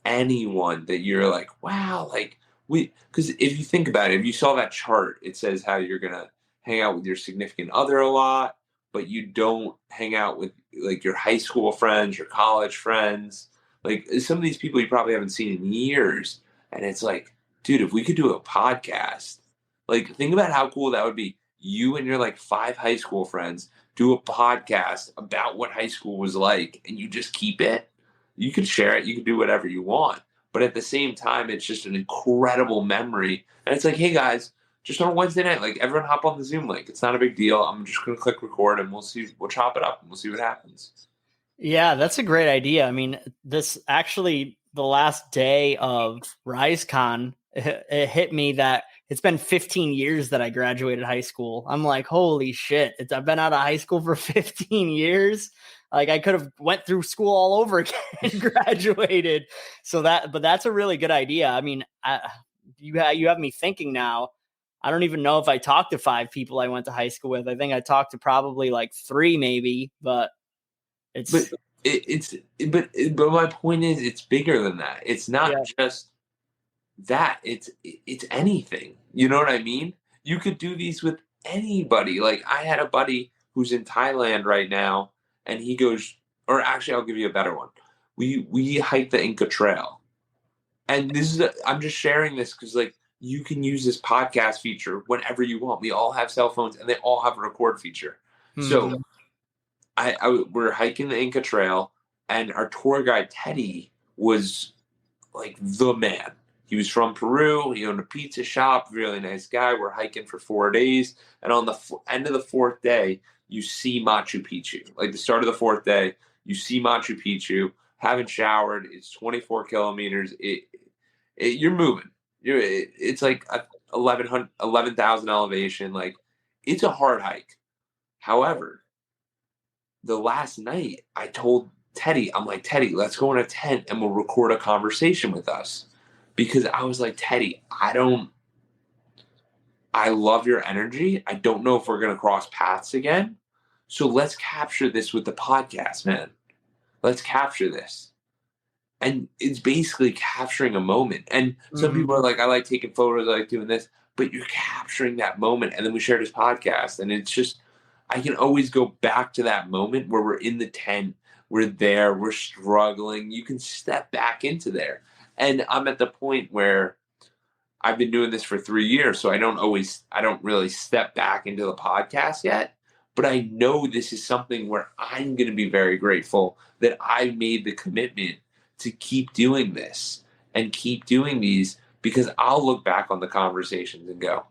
anyone that you're like, wow, like because if you think about it, if you saw that chart, it says how you're going to hang out with your significant other a lot, but you don't hang out with like your high school friends, your college friends, like some of these people you probably haven't seen in years. And it's like, dude, if we could do a podcast, like think about how cool that would be. You and your like 5 high school friends do a podcast about what high school was like, and you just keep it. You could share it. You can do whatever you want. But at the same time, it's just an incredible memory. And it's like, hey guys, just on Wednesday night, like everyone hop on the Zoom link. It's not a big deal. I'm just going to click record and we'll chop it up and we'll see what happens. Yeah, that's a great idea. I mean, this actually, the last day of RiseCon, it hit me that it's been 15 years that I graduated high school. I'm like, holy shit. I've been out of high school for 15 years. Like I could have went through school all over again and graduated. But that's a really good idea. I mean, you have me thinking now. I don't even know if I talked to 5 people I went to high school with. I think I talked to probably like 3 maybe, but but my point is it's bigger than that. It's not just that it's anything. You know what I mean? You could do these with anybody. Like I had a buddy who's in Thailand right now, and he goes, or actually, I'll give you a better one. We hiked the Inca Trail, and I'm just sharing this because like you can use this podcast feature whenever you want. We all have cell phones, and they all have a record feature. Mm-hmm. So we're hiking the Inca Trail, and our tour guide Teddy was like the man. He was from Peru. He owned a pizza shop. Really nice guy. We're hiking for 4 days, and on the end of the fourth day, you see Machu Picchu. Like the start of the fourth day, you see Machu Picchu. Haven't showered. It's 24 kilometers. You're moving. It's like 11,000 elevation. Like it's a hard hike. However, the last night I told Teddy, I'm like, Teddy, let's go in a tent and we'll record a conversation with us. Because I was like, Teddy, I love your energy. I don't know if we're going to cross paths again. So let's capture this with the podcast, man. Let's capture this. And it's basically capturing a moment. And some people are like, I like taking photos, I like doing this. But you're capturing that moment. And then we shared this podcast. And it's just, I can always go back to that moment where we're in the tent. We're there. We're struggling. You can step back into there. And I'm at the point where I've been doing this for 3 years. So I don't really step back into the podcast yet. But I know this is something where I'm going to be very grateful that I made the commitment to keep doing this and keep doing these, because I'll look back on the conversations and go,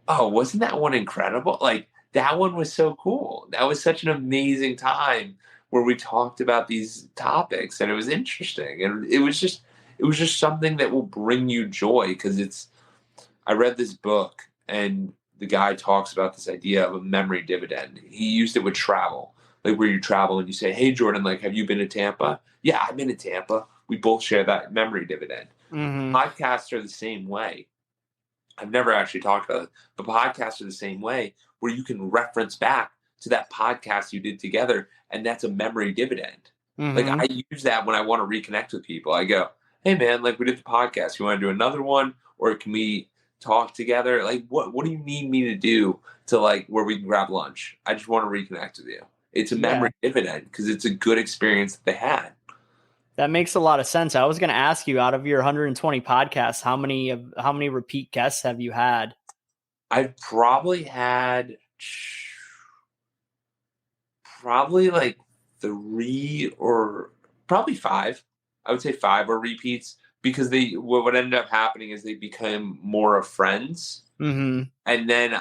oh, wasn't that one incredible? Like that one was so cool. That was such an amazing time where we talked about these topics and it was interesting. And it was just something that will bring you joy, because I read this book and the guy talks about this idea of a memory dividend. He used it with travel, like where you travel and you say, hey, Jordan, like, have you been to Tampa? Yeah, I've been to Tampa. We both share that memory dividend. Mm-hmm. Podcasts are the same way. I've never actually talked about it, but podcasts are the same way, where you can reference back to that podcast you did together, and that's a memory dividend. Like I use that when I want to reconnect with people. I go, hey man, like we did the podcast. You want to do another one, or can we talk together? Like what do you need me to do to like where we can grab lunch? I just want to reconnect with you. It's a memory dividend because it's a good experience that they had. That makes a lot of sense. I was going to ask you, out of your 120 podcasts, how many repeat guests have you had? I've probably had like 3 or probably 5. I would say 5 are repeats, because what ended up happening is they became more of friends. Mm-hmm. And then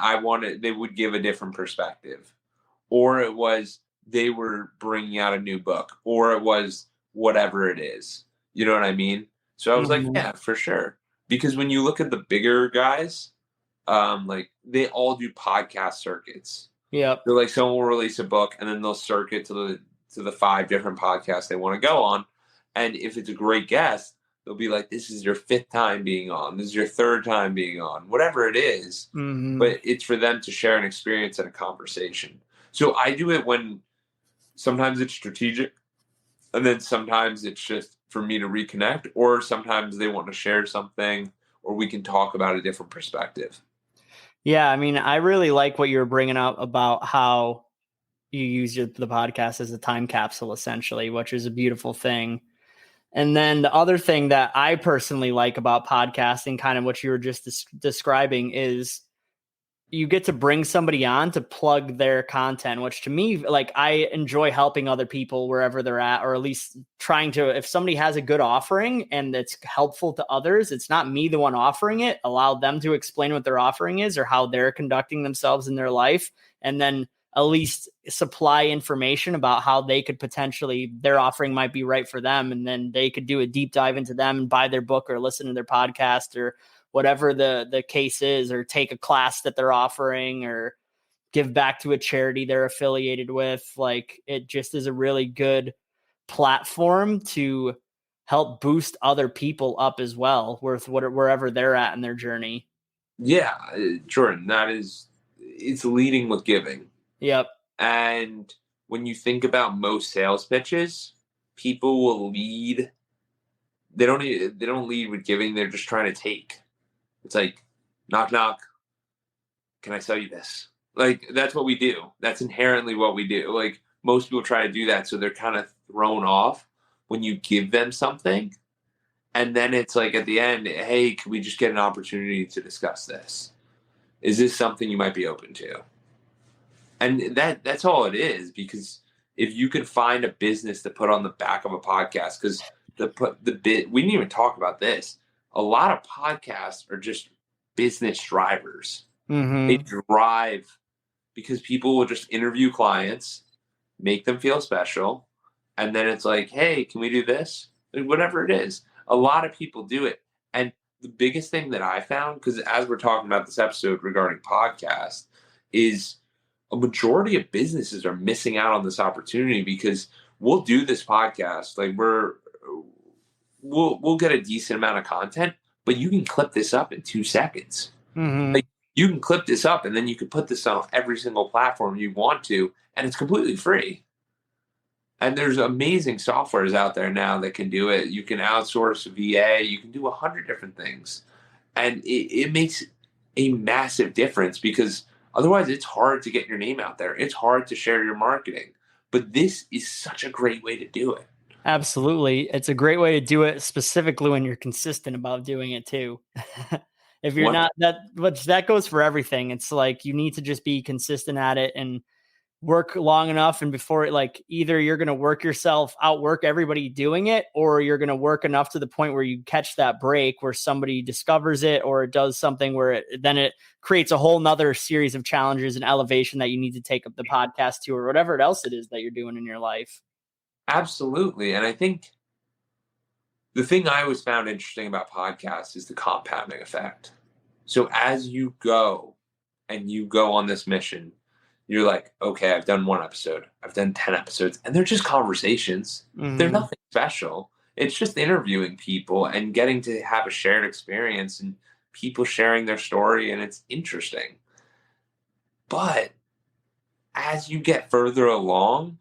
they would give a different perspective, or it was they were bringing out a new book, or it was whatever it is. You know what I mean? So I was like, yeah, for sure. Because when you look at the bigger guys, like they all do podcast circuits. Yep. They're like, someone will release a book and then they'll circuit to the 5 different podcasts they want to go on. And if it's a great guest, they'll be like, this is your 5th time being on. This is your 3rd time being on, whatever it is. Mm-hmm. But it's for them to share an experience and a conversation. So I do it when sometimes it's strategic, and then sometimes it's just for me to reconnect, or sometimes they want to share something, or we can talk about a different perspective. Yeah, I mean, I really like what you were bringing up about how you use the podcast as a time capsule, essentially, which is a beautiful thing. And then the other thing that I personally like about podcasting, kind of what you were just describing, is you get to bring somebody on to plug their content, which to me, like, I enjoy helping other people wherever they're at, or at least trying to, if somebody has a good offering and it's helpful to others, it's not me the one offering it, allow them to explain what their offering is or how they're conducting themselves in their life. And then at least supply information about how they could potentially, their offering might be right for them. And then they could do a deep dive into them and buy their book or listen to their podcast or whatever the case is, or take a class that they're offering or give back to a charity they're affiliated with. Like, it just is a really good platform to help boost other people up as well, wherever they're at in their journey. Yeah, Jordan, it's leading with giving. Yep. And when you think about most sales pitches, people will lead they don't lead with giving. They're just trying to take. It's like, knock, knock. Can I sell you this? Like, that's what we do. That's inherently what we do. Like, most people try to do that. So they're kind of thrown off when you give them something. And then it's like at the end, hey, can we just get an opportunity to discuss this? Is this something you might be open to? And that's all it is, because if you could find a business to put on the back of a podcast, because we didn't even talk about this. A lot of podcasts are just business drivers. Mm-hmm. They drive because people will just interview clients, make them feel special, and then it's like, hey, can we do this? Like, whatever it is. A lot of people do it. And the biggest thing that I found, because as we're talking about this episode regarding podcasts, is a majority of businesses are missing out on this opportunity, because we'll do this podcast. Like, we'll get a decent amount of content, but you can clip this up in 2 seconds. Mm-hmm. Like, you can clip this up and then you can put this on every single platform you want to, and it's completely free. And there's amazing softwares out there now that can do it. You can outsource VA. You can do 100 different things. And it makes a massive difference, because otherwise it's hard to get your name out there. It's hard to share your marketing. But this is such a great way to do it. Absolutely. It's a great way to do it, specifically when you're consistent about doing it too. If you're not, that goes for everything. It's like you need to just be consistent at it and work long enough, and before it, like, either you're going to work yourself, outwork everybody doing it, or you're going to work enough to the point where you catch that break where somebody discovers it, or it does something where it creates a whole nother series of challenges and elevation that you need to take up the podcast to, or whatever else it is that you're doing in your life. Absolutely. And I think the thing I always found interesting about podcasts is the compounding effect. So as you go on this mission, you're like, okay, I've done 1 episode, I've done 10 episodes, and they're just conversations. Mm-hmm. They're nothing special. It's just interviewing people and getting to have a shared experience and people sharing their story, and it's interesting. But as you get further along,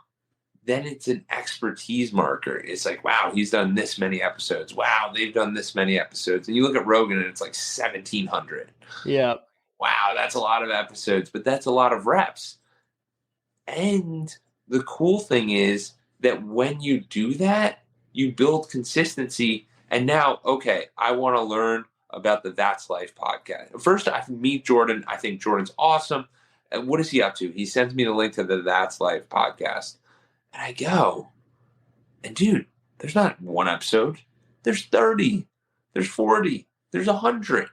then it's an expertise marker. It's like, wow, he's done this many episodes. Wow, they've done this many episodes. And you look at Rogan and it's like 1,700. Yeah. Wow, that's a lot of episodes, but that's a lot of reps. And the cool thing is that when you do that, you build consistency. And now, okay, I want to learn about the That's Life podcast. First, I meet Jordan. I think Jordan's awesome. And what is he up to? He sends me the link to the That's Life podcast. And I go, and dude, there's not 1 episode. There's 30. There's 40. There's 100.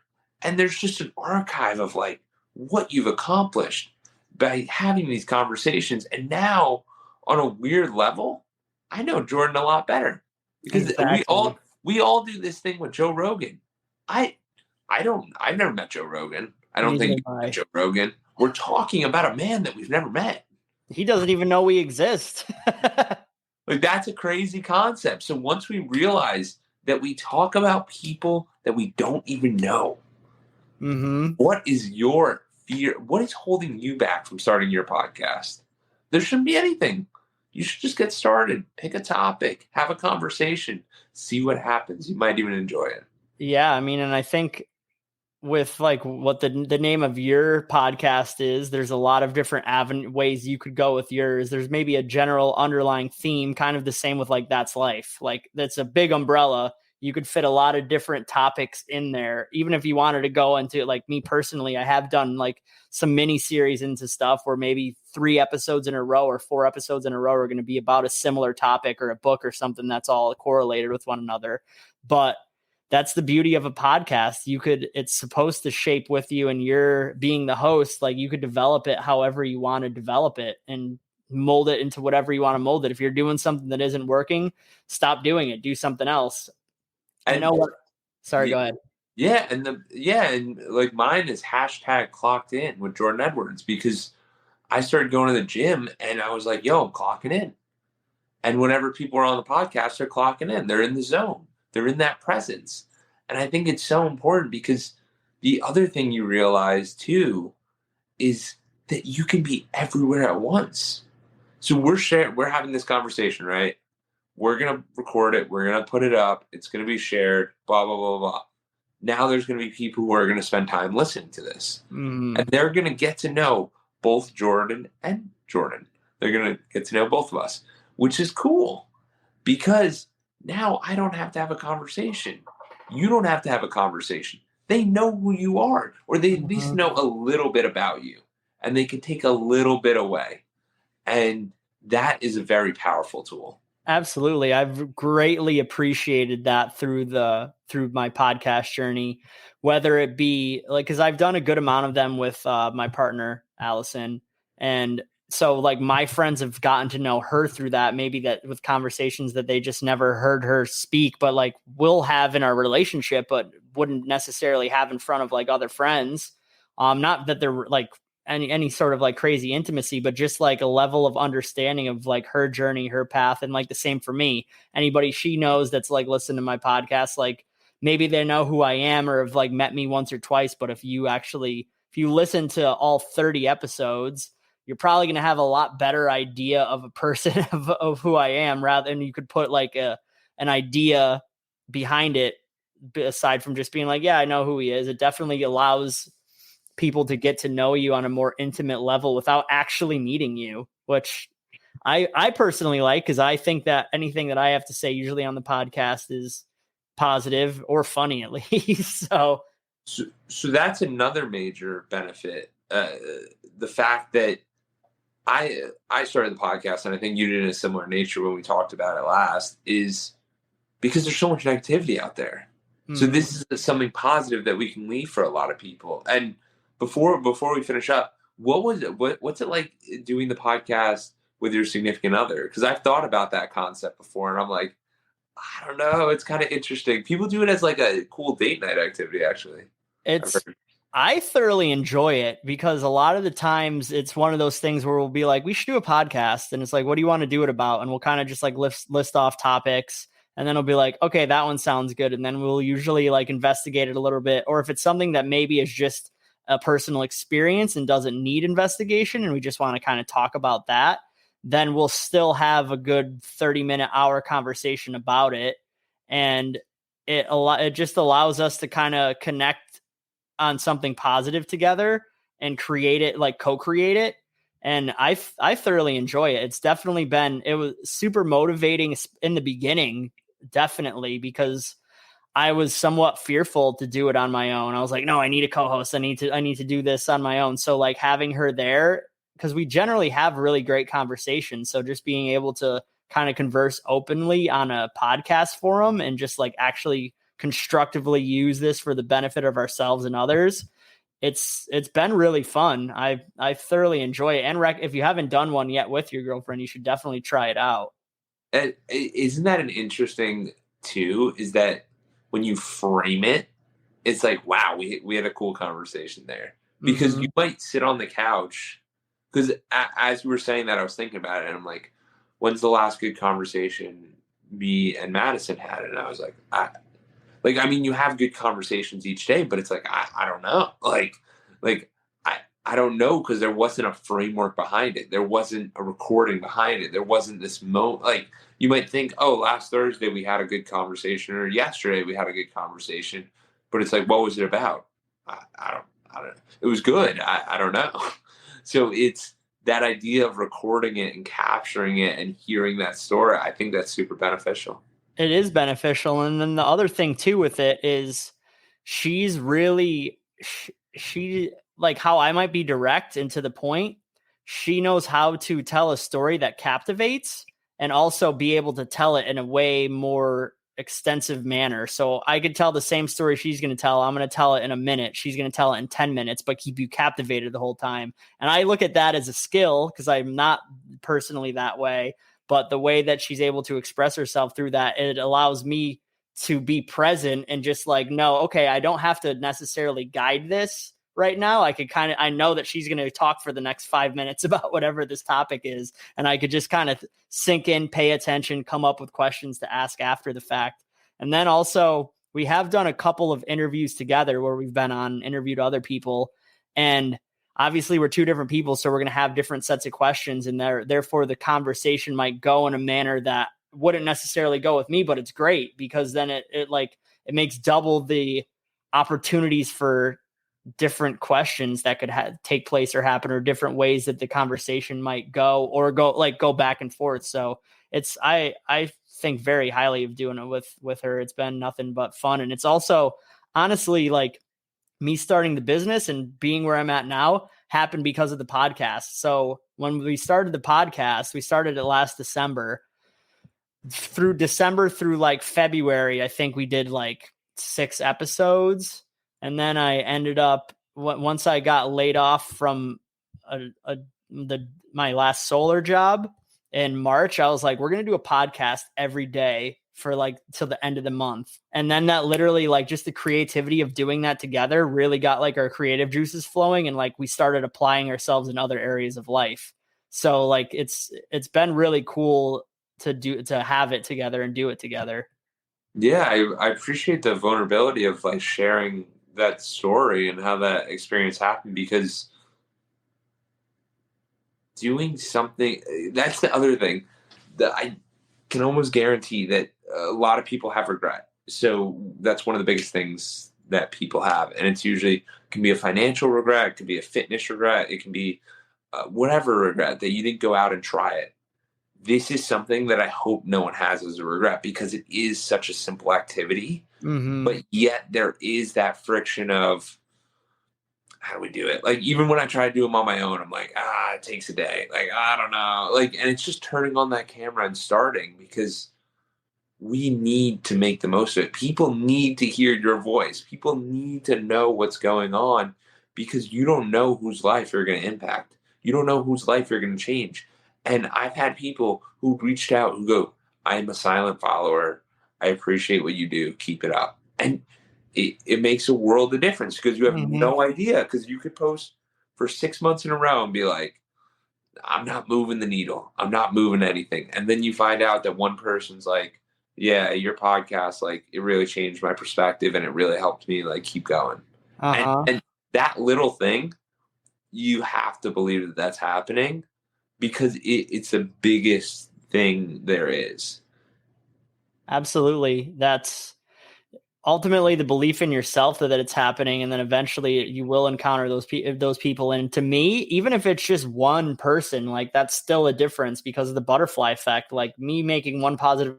And there's just an archive of like what you've accomplished by having these conversations. And now, on a weird level, I know Jordan a lot better, because exactly. we all do this thing with Joe Rogan. I've never met Joe Rogan. I don't think you've met Joe Rogan. We're talking about a man that we've never met. He doesn't even know we exist. Like, that's a crazy concept. So once we realize that we talk about people that we don't even know, mm-hmm. What is your fear? What is holding you back from starting your podcast? There shouldn't be anything. You should just get started. Pick a topic. Have a conversation. See what happens. You might even enjoy it. Yeah, I mean, and I think with like what the name of your podcast is, there's a lot of different ways you could go with yours. There's maybe a general underlying theme, kind of the same with like That's Life. Like, that's a big umbrella. You could fit a lot of different topics in there. Even if you wanted to go into, like, me personally, I have done like some mini series into stuff where maybe 3 episodes in a row or 4 episodes in a row are going to be about a similar topic or a book or something that's all correlated with one another. But that's the beauty of a podcast. It's supposed to shape with you, and you're being the host. Like, you could develop it however you want to develop it and mold it into whatever you want to mold it. If you're doing something that isn't working, stop doing it. Do something else. I know what. Sorry, go ahead. Yeah, and like mine is #Clockedin with Jordan Edwards, because I started going to the gym and I was like, yo, I'm clocking in. And whenever people are on the podcast, they're clocking in. They're in the zone. They're in that presence. And I think it's so important, because the other thing you realize too is that you can be everywhere at once. So we're having this conversation, right? we're going to record it. We're going to put it up. It's going to be shared, blah, blah, blah, blah. Now there's going to be people who are going to spend time listening to this. Mm-hmm. And they're going to get to know both Jordan and Jordan. They're going to get to know both of us, which is cool because now I don't have to have a conversation. You don't have to have a conversation. They know who you are, or they at least know a little bit about you, and they can take a little bit away. And that is a very powerful tool. Absolutely. I've greatly appreciated that through my podcast journey, whether it be like, cause I've done a good amount of them with my partner, Allison. And so like my friends have gotten to know her through that, maybe that with conversations that they just never heard her speak, but like we'll have in our relationship, but wouldn't necessarily have in front of like other friends. Not that they're like any sort of like crazy intimacy, but just like a level of understanding of like her journey, her path. And like the same for me, anybody she knows that's like listened to my podcast, like maybe they know who I am or have like met me once or twice. But if you listen to all 30 episodes, you're probably going to have a lot better idea of a person of who I am, rather than you could put like an idea behind it, aside from just being like, yeah, I know who he is. It definitely allows people to get to know you on a more intimate level without actually meeting you, which I personally like, because I think that anything that I have to say usually on the podcast is positive or funny at least. So that's another major benefit. The fact that I started the podcast, and I think you did in a similar nature when we talked about it last, is because there's so much negativity out there. Mm-hmm. So this is something positive that we can leave for a lot of people. And before we finish up, what's it like doing the podcast with your significant other? Because I've thought about that concept before, and I'm like, I don't know, it's kind of interesting. People do it as like a cool date night activity, actually. I thoroughly enjoy it, because a lot of the times it's one of those things where we'll be like, we should do a podcast, and it's like, what do you want to do it about? And we'll kind of just like list off topics. And then it'll be like, okay, that one sounds good. And then we'll usually like investigate it a little bit. Or if it's something that maybe is just a personal experience and doesn't need investigation, and we just want to kind of talk about that, then we'll still have a good 30-minute hour conversation about it. And it just allows us to kind of connect on something positive together and create it, like co-create it. And I thoroughly enjoy it. It's definitely it was super motivating in the beginning, definitely, because I was somewhat fearful to do it on my own. I was like, no, I need a co-host. I need to do this on my own. So like having her there, because we generally have really great conversations. So just being able to kind of converse openly on a podcast forum and just like actually constructively use this for the benefit of ourselves and others, it's been really fun. I thoroughly enjoy it. And if you haven't done one yet with your girlfriend, you should definitely try it out. And isn't that an interesting too? Is that when you frame it, it's like, wow, we had a cool conversation there. Because you might sit on the couch, because as we were saying that, I was thinking about it, and I'm like, when's the last good conversation me and Madison had? And I was like, I mean, you have good conversations each day, but it's like, I don't know. I don't know, because there wasn't a framework behind it. There wasn't a recording behind it. There wasn't this moment. Like, you might think, oh, last Thursday we had a good conversation, or yesterday we had a good conversation. But it's like, what was it about? I don't. It was good. I don't know. So it's that idea of recording it and capturing it and hearing that story. I think that's super beneficial. It is beneficial. And then the other thing too with it is she's really, she like how I might be direct and to the point. She knows how to tell a story that captivates and also be able to tell it in a way more extensive manner. So I could tell the same story she's going to tell. I'm going to tell it in a minute. She's going to tell it in 10 minutes, but keep you captivated the whole time. And I look at that as a skill, because I'm not personally that way. But the way that she's able to express herself through that, it allows me to be present and just like, no, okay, I don't have to necessarily guide this right now. I know that she's going to talk for the next 5 minutes about whatever this topic is. And I could just kind of sink in, pay attention, come up with questions to ask after the fact. And then also we have done a couple of interviews together where we've been on, interviewed other people, and obviously we're two different people. So we're going to have different sets of questions, and therefore the conversation might go in a manner that wouldn't necessarily go with me, but it's great because then it makes double the opportunities for different questions that could take place or happen, or different ways that the conversation might go back and forth. So I think very highly of doing it with her. It's been nothing but fun. And it's also honestly like me starting the business and being where I'm at now happened because of the podcast. So when we started the podcast, we started it last December. Through December through like February, I think we did like 6 episodes. And then I ended up, once I got laid off from my last solar job in March, I was like, we're going to do a podcast every day for like till the end of the month. And then that literally, like, just the creativity of doing that together really got like our creative juices flowing, and like we started applying ourselves in other areas of life. So like it's been really cool to have it together and do it together. Yeah, I appreciate the vulnerability of like sharing that story and how that experience happened, because doing something, that's the other thing that I can almost guarantee that a lot of people have regret. So that's one of the biggest things that people have. And it's usually can be a financial regret, it can be a fitness regret, it can be whatever regret that you didn't go out and try it. This is something that I hope no one has as a regret, because it is such a simple activity, but yet there is that friction of, how do we do it? Like, even when I try to do them on my own, I'm like, it takes a day. Like, I don't know. Like, and it's just turning on that camera and starting, because we need to make the most of it. People need to hear your voice. People need to know what's going on, because you don't know whose life you're going to impact. You don't know whose life you're going to change. And I've had people who reached out who go, I am a silent follower. I appreciate what you do. Keep it up. And it makes a world of difference, because you have no idea, because you could post for 6 months in a row and be like, I'm not moving the needle. I'm not moving anything. And then you find out that one person's like, yeah, your podcast, like, it really changed my perspective and it really helped me like keep going. And that little thing, you have to believe that that's happening, because it's the biggest thing there is. Absolutely. That's ultimately the belief in yourself that it's happening. And then eventually you will encounter those people. And to me, even if it's just one person, like, that's still a difference because of the butterfly effect. Like, me making one positive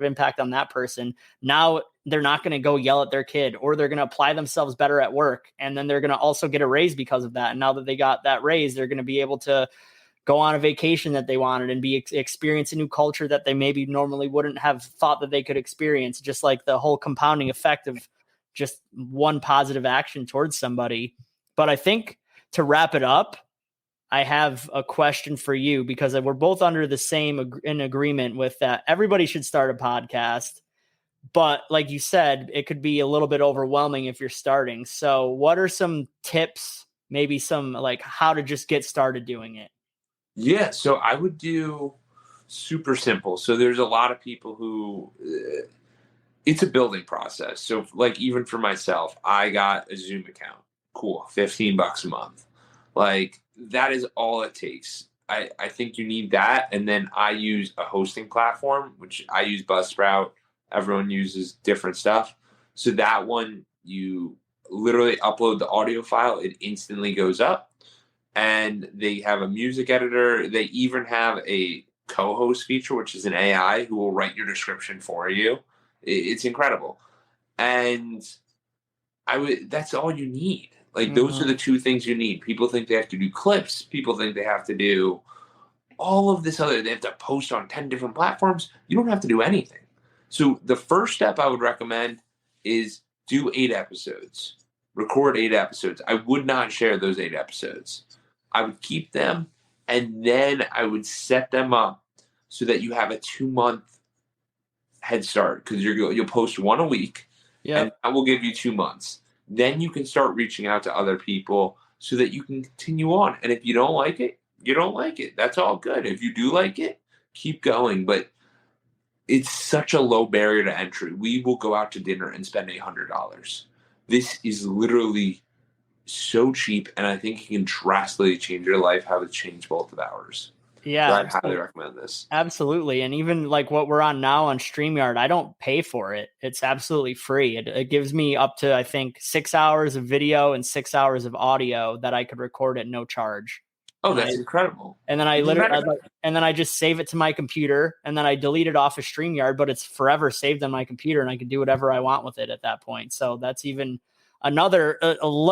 impact on that person, now they're not going to go yell at their kid, or they're going to apply themselves better at work. And then they're going to also get a raise because of that. And now that they got that raise, they're going to be able to go on a vacation that they wanted and experience a new culture that they maybe normally wouldn't have thought that they could experience. Just like the whole compounding effect of just one positive action towards somebody. But I think, to wrap it up, I have a question for you, because we're both under the same in agreement with that. Everybody should start a podcast, but like you said, it could be a little bit overwhelming if you're starting. So what are some tips, maybe some like how to just get started doing it? Yeah, so I would do super simple. So there's a lot of people who it's a building process. So like, even for myself, I got a Zoom account. Cool, $15 a month. Like, that is all it takes. I think you need that. And then I use a hosting platform, which I use Buzzsprout. Everyone uses different stuff. So that one, you literally upload the audio file, it instantly goes up. And they have a music editor. They even have a co-host feature, which is an AI who will write your description for you. It's incredible. And that's all you need. Like, those are the two things you need. People think they have to do clips. People think they have to do all of this other, they have to post on 10 different platforms. You don't have to do anything. So the first step I would recommend is do 8 episodes. Record 8 episodes. I would not share those 8 episodes. I would keep them, and then I would set them up so that you have a 2-month head start, because you'll post 1 a week, and I will give you 2 months. Then you can start reaching out to other people so that you can continue on. And if you don't like it, you don't like it. That's all good. If you do like it, keep going. But it's such a low barrier to entry. We will go out to dinner and spend $800. This is literally so cheap, and I think it can drastically change your life, how it's changed both of ours. Yeah. So I'd highly recommend this. Absolutely. And even like what we're on now on StreamYard, I don't pay for it. It's absolutely free. It gives me up to, I think, 6 hours of video and 6 hours of audio that I could record at no charge. Oh, that's incredible. And then and then I just save it to my computer, and then I delete it off of StreamYard, but it's forever saved on my computer, and I can do whatever I want with it at that point. So that's even another,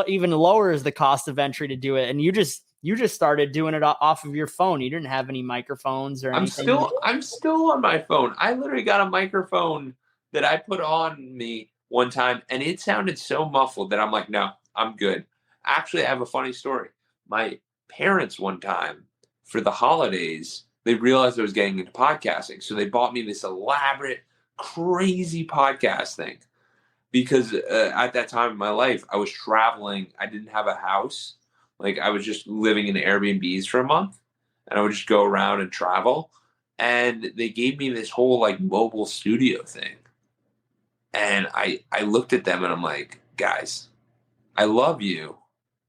even lowers the cost of entry to do it. And you just started doing it off of your phone. You didn't have any microphones or anything. I'm still on my phone. I literally got a microphone that I put on me one time, and it sounded so muffled that I'm like, no, I'm good. Actually, I have a funny story. My parents one time for the holidays, they realized I was getting into podcasting. So they bought me this elaborate, crazy podcast thing because at that time in my life, I was traveling. I didn't have a house. Like I was just living in Airbnbs for a month and I would just go around and travel. And they gave me this whole like mobile studio thing. And I looked at them and I'm like, guys, I love you.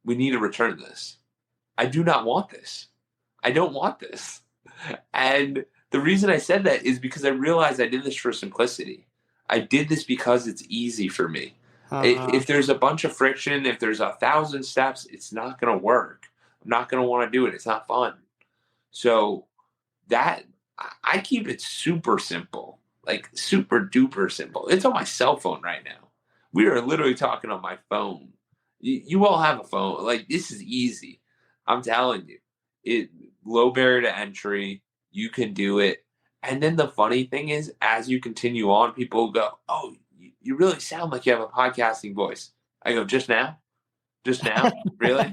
We need to return this. I do not want this. I don't want this. And the reason I said that is because I realized I did this for simplicity. I did this because it's easy for me. If there's a bunch of friction, if there's 1,000 steps, it's not going to work. I'm not going to want to do it. It's not fun. So that I keep it super simple, like super duper simple. It's on my cell phone right now. We are literally talking on my phone. You all have a phone. Like this is easy. I'm telling you, it low barrier to entry. You can do it. And then the funny thing is, as you continue on, people go, oh, you really sound like you have a podcasting voice. I go, just now? Just now? Really?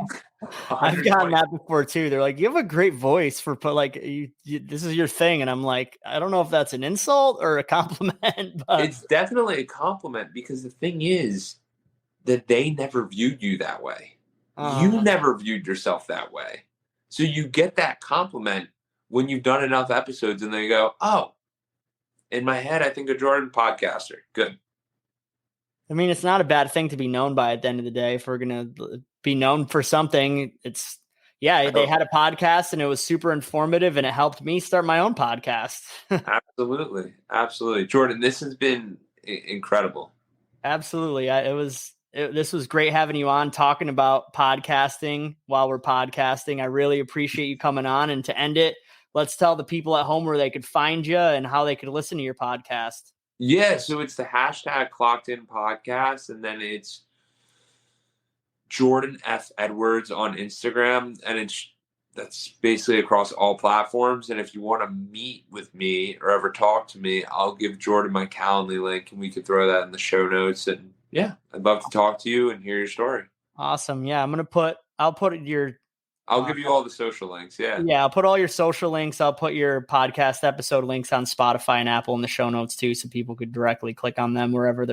I've gotten that before too. They're like, you have a great voice for like this is your thing. And I'm like, I don't know if that's an insult or a compliment. But it's definitely a compliment because the thing is that they never viewed you that way. You never viewed yourself that way. So you get that compliment when you've done enough episodes and they go, oh, in my head, I think a Jordan podcaster. Good. I mean, it's not a bad thing to be known by at the end of the day. If we're going to be known for something, they had a podcast and it was super informative and it helped me start my own podcast. Absolutely. Absolutely. Jordan, this has been incredible. Absolutely. This was great having you on talking about podcasting while we're podcasting. I really appreciate you coming on. And to end it, let's tell the people at home where they could find you and how they could listen to your podcast. Yeah, so it's the hashtag Clockedin podcast, and then it's Jordan F. Edwards on Instagram, and that's basically across all platforms. And if you want to meet with me or ever talk to me, I'll give Jordan my Calendly link, and we can throw that in the show notes. And yeah, I'd love to talk to you and hear your story. Awesome. Yeah, I'll give you all the social links. Yeah. Yeah. I'll put all your social links. I'll put your podcast episode links on Spotify and Apple in the show notes too. So people could directly click on them wherever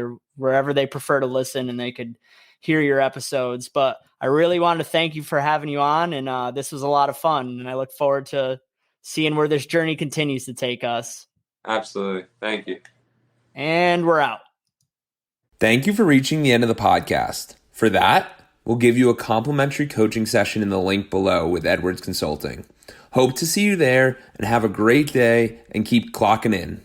they prefer to listen and they could hear your episodes. But I really wanted to thank you for having you on. And this was a lot of fun. And I look forward to seeing where this journey continues to take us. Absolutely. Thank you. And we're out. Thank you for reaching the end of the podcast. For that, we'll give you a complimentary coaching session in the link below with Edwards Consulting. Hope to see you there and have a great day and keep clocking in.